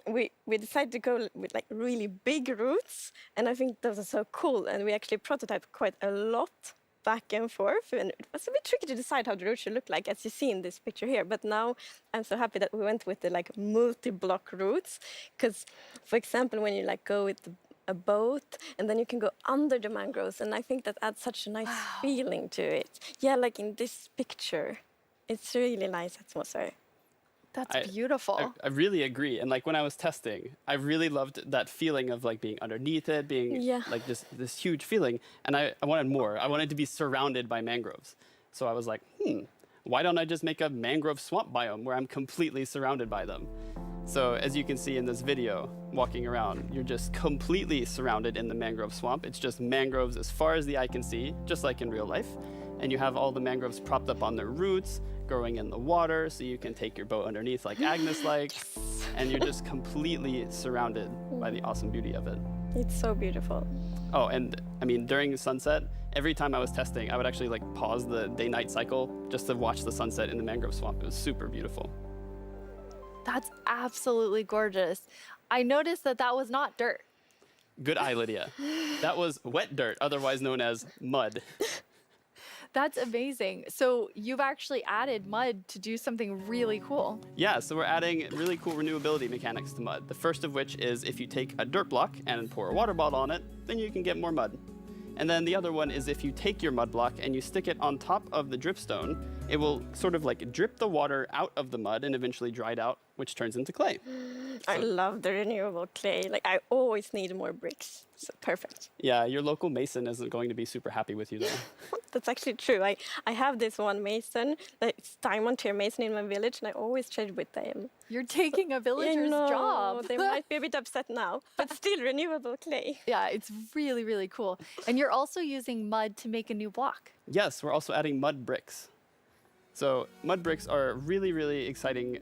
we decided to go with like really big roots, and I think those are so cool. And we actually prototyped quite a lot back and forth, and it was a bit tricky to decide how the root should look like, as you see in this picture here. But now I'm so happy that we went with the like multi-block roots, because for example, when you like go with a boat and then you can go under the mangroves, and I think that adds such a nice feeling to it. Yeah, like in this picture, it's really nice atmosphere. That's beautiful. I really agree. And like when I was testing, I really loved that feeling of like being underneath it, being like just this huge feeling. And I wanted more. I wanted to be surrounded by mangroves. So I was like, why don't I just make a mangrove swamp biome where I'm completely surrounded by them? So as you can see in this video, walking around, you're just completely surrounded in the mangrove swamp. It's just mangroves as far as the eye can see, just like in real life. And you have all the mangroves propped up on their roots, growing in the water, so you can take your boat underneath like Agnes likes. And you're just completely surrounded by the awesome beauty of it. It's so beautiful. Oh, and I mean, during sunset, every time I was testing, I would actually like pause the day-night cycle just to watch the sunset in the mangrove swamp. It was super beautiful. That's absolutely gorgeous. I noticed that was not dirt. Good eye, Lydia. That was wet dirt, otherwise known as mud. That's amazing. So you've actually added mud to do something really cool. Yeah, so we're adding really cool renewability mechanics to mud. The first of which is if you take a dirt block and pour a water bottle on it, then you can get more mud. And then the other one is if you take your mud block and you stick it on top of the dripstone, it will sort of like drip the water out of the mud and eventually dry it out, which turns into clay. I love the renewable clay. Like, I always need more bricks. So perfect. Yeah, your local mason isn't going to be super happy with you, though. That's actually true. I have this one mason, it's diamond tier mason in my village, and I always trade with them. You're taking a villager's job. They might be a bit upset now, but still renewable clay. Yeah, it's really, really cool. And you're also using mud to make a new block. Yes, we're also adding mud bricks. So mud bricks are a really, really exciting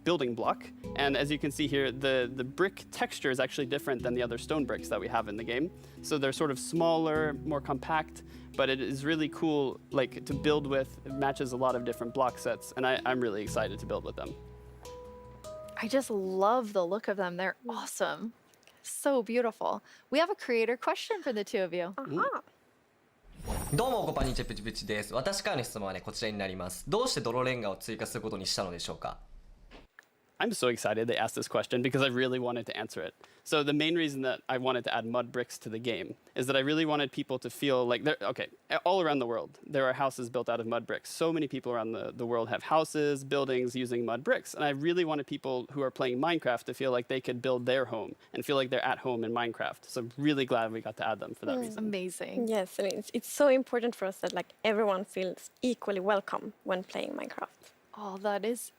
building block. And as you can see here, the brick texture is actually different than the other stone bricks that we have in the game. So they're sort of smaller, more compact, but it is really cool to build with. It matches a lot of different block sets, and I'm really excited to build with them. I just love the look of them. They're awesome. So beautiful. We have a creator question for the two of you. Uh-huh. どうもこんにちはプチプチです。私からの質問はねこちらになります。どうして泥レンガを追加することにしたのでしょうか? I'm so excited they asked this question because I really wanted to answer it. So the main reason that I wanted to add mud bricks to the game is that I really wanted people to feel like all around the world, there are houses built out of mud bricks. So many people around the world have houses, buildings using mud bricks. And I really wanted people who are playing Minecraft to feel like they could build their home and feel like they're at home in Minecraft. So I'm really glad we got to add them for that reason. Amazing. Yes, and it's so important for us that everyone feels equally welcome when playing Minecraft. Oh, that is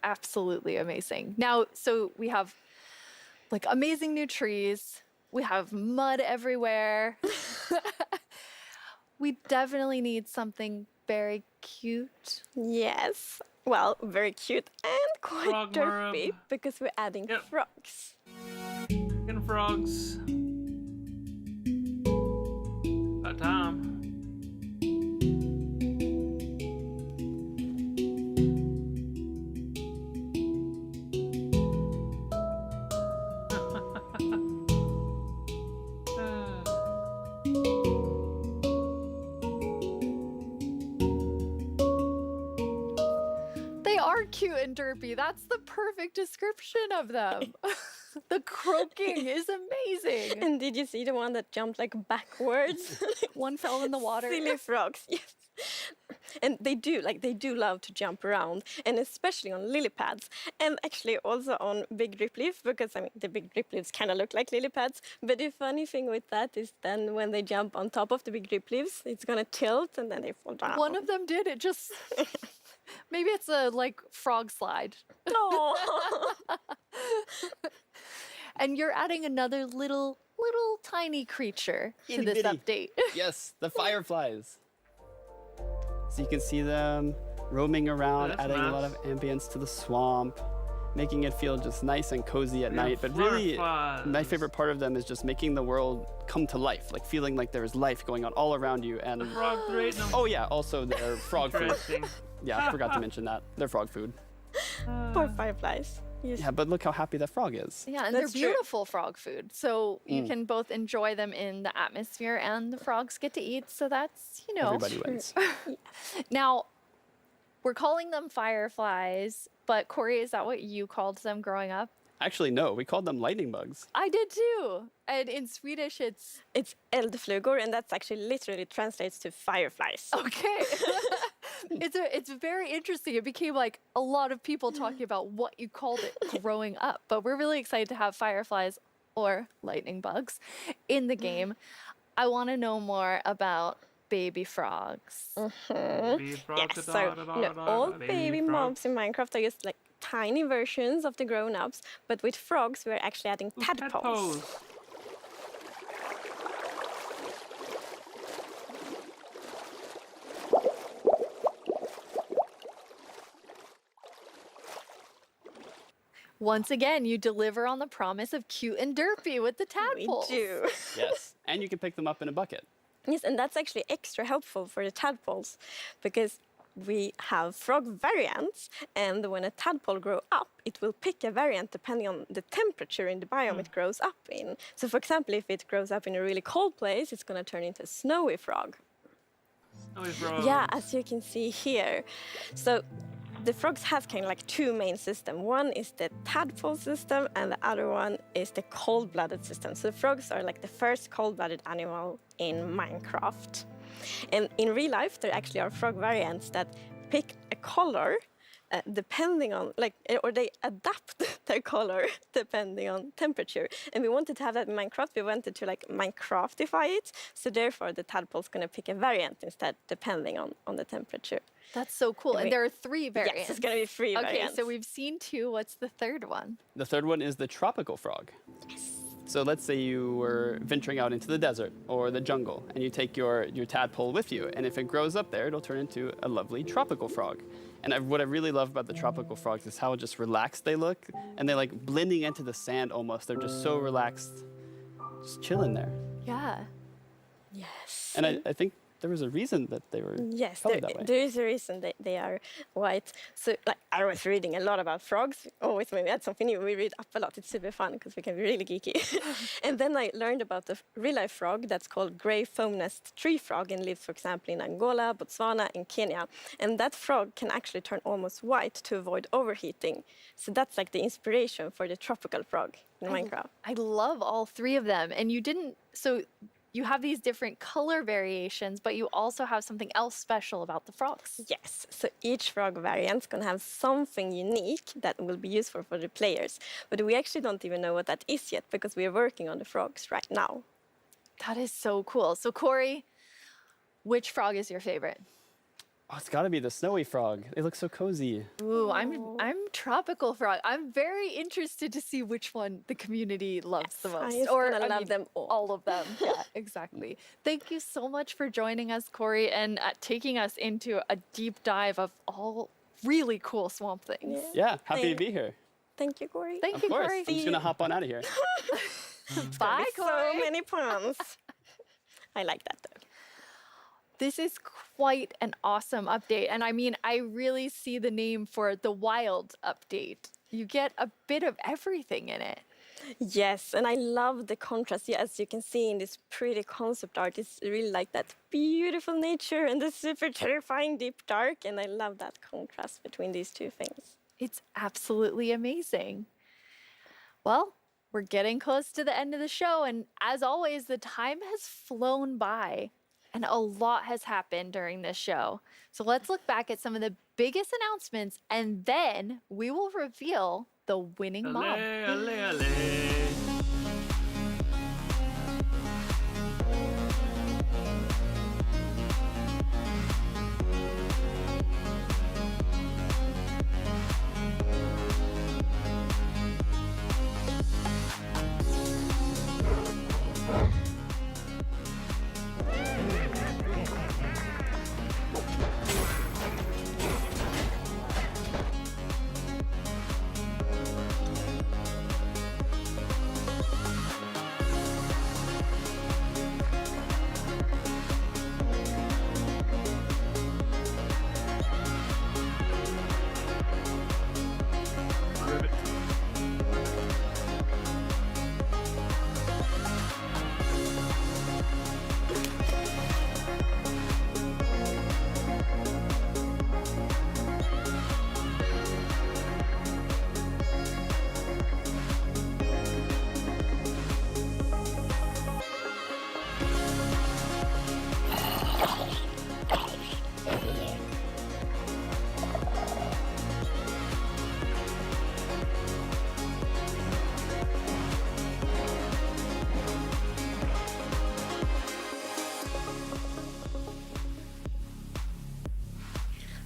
absolutely amazing. Now, so we have amazing new trees. We have mud everywhere. We definitely need something very cute. Yes. Well, very cute and quite Frog derpy worm. because we're adding frogs. Chicken frogs. About time. They are cute and derpy. That's the perfect description of them. The croaking is amazing. And did you see the one that jumped backwards? One fell in the water. Silly frogs, yes. And they do love to jump around, and especially on lily pads, and actually also on big drip leaf, because the big drip leaves kind of look like lily pads. But the funny thing with that is then when they jump on top of the big drip leaves, it's gonna tilt and then they fall down. One of them did. It just maybe it's a frog slide. No. And you're adding another little tiny creature to this update. Yes, the fireflies. So you can see them roaming around, adding a lot of ambience to the swamp, making it feel just nice and cozy at night. But really, my favorite part of them is just making the world come to life, feeling like there is life going on all around you. And oh yeah, also they're frog food. Yeah, I forgot to mention that. They're frog food. Poor fireflies. Yes. Yeah, but look how happy that frog is. Yeah, and they're beautiful frog food. So you can both enjoy them in the atmosphere and the frogs get to eat. So that's, Everybody wins. Now, we're calling them fireflies, but Corey, is that what you called them growing up? Actually, no, we called them lightning bugs. I did too. And in Swedish, it's eldflugor, and that's actually literally translates to fireflies. Okay. It's very interesting. It became a lot of people talking about what you called it growing up. But we're really excited to have fireflies or lightning bugs in the game. I want to know more about baby frogs. Baby frogs. Yes, so all baby mobs in Minecraft are just tiny versions of the grown-ups, but with frogs we're actually adding tadpoles. Once again, you deliver on the promise of cute and derpy with the tadpoles. We do. Yes, and you can pick them up in a bucket. Yes, and that's actually extra helpful for the tadpoles because we have frog variants, and when a tadpole grows up, it will pick a variant depending on the temperature in the biome it grows up in. So, for example, if it grows up in a really cold place, it's going to turn into a snowy frog. Snowy frog. Yeah, as you can see here. So the frogs have kind of two main systems. One is the tadpole system, and the other one is the cold-blooded system. So the frogs are the first cold-blooded animal in Minecraft. And in real life, there actually are frog variants that pick a color depending on or they adapt their color depending on temperature. And we wanted to have that in Minecraft. We wanted to Minecraftify it. So therefore the tadpole's going to pick a variant instead depending on the temperature. That's so cool. And there are 3 variants. Yes, it's going to be 3 variants. Okay, so we've seen 2. What's the third one? The third one is the tropical frog. Yes. So let's say you were venturing out into the desert or the jungle and you take your tadpole with you, and if it grows up there, it'll turn into a lovely tropical frog. And what I really love about the tropical frogs is how just relaxed they look, and they're like blending into the sand almost. They're just so relaxed, just chilling there. Yeah. Yes. And I think there was a reason that they were probably that way. There is a reason they are white. So I was reading a lot about frogs. Always when we had something new, we read up a lot. It's super fun because we can be really geeky. And then I learned about the real-life frog that's called grey foam-nest tree frog and lives, for example, in Angola, Botswana, and Kenya. And that frog can actually turn almost white to avoid overheating. So that's like the inspiration for the tropical frog in Minecraft. I love all 3 of them. And you have these different color variations, but you also have something else special about the frogs. Yes, so each frog variant is going to have something unique that will be useful for the players. But we actually don't even know what that is yet because we are working on the frogs right now. That is so cool. So Corey, which frog is your favorite? Oh, it's got to be the snowy frog. They look so cozy. Ooh, I'm tropical frog. I'm very interested to see which one the community loves the most. I love them all of them. Yeah, exactly. Thank you so much for joining us, Corey, and taking us into a deep dive of all really cool swamp things. Yeah, happy to be here. Thank you, Corey. Thank you, Corey. Corey. I'm just going to hop on out of here. Bye, Corey. So many puns. I like that, though. This is quite an awesome update. And I mean, I really see the name for the wild update. You get a bit of everything in it. Yes, and I love the contrast. Yeah, as you can see in this pretty concept art, it's really like that beautiful nature and the super terrifying deep dark. And I love that contrast between these 2 things. It's absolutely amazing. Well, we're getting close to the end of the show. And as always, the time has flown by. And a lot has happened during this show. So let's look back at some of the biggest announcements, and then we will reveal the winning mob.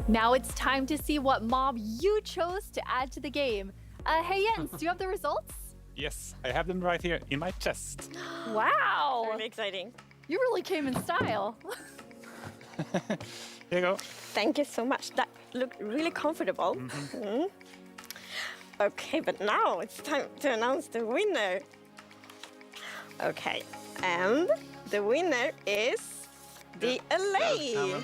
Now it's time to see what mob you chose to add to the game. Hey Jens, do you have the results? Yes, I have them right here in my chest. Wow! Very exciting. You really came in style. Here you go. Thank you so much. That looked really comfortable. Okay, but now it's time to announce the winner. Okay, and the winner is the LA.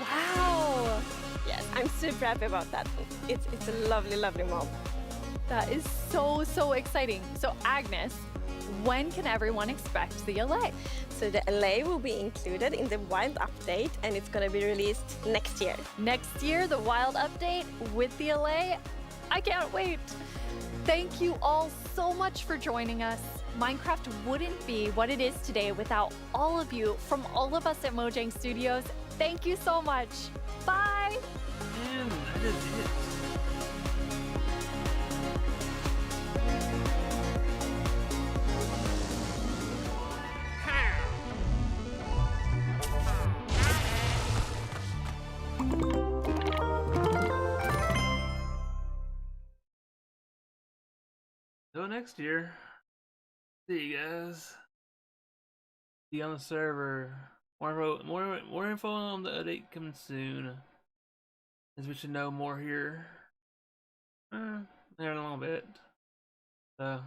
Wow! Yes, I'm super happy about that. It's a lovely, lovely mob. That is so, so exciting. So Agnes, when can everyone expect the LA? So the LA will be included in the Wild update, and it's going to be released next year. Next year, the Wild update with the LA? I can't wait. Thank you all so much for joining us. Minecraft wouldn't be what it is today without all of you. From all of us at Mojang Studios, thank you so much. Bye. And that is it. Till next year. See you guys. See you on the server. More info on the update coming soon. As we should know more here. In a little bit. So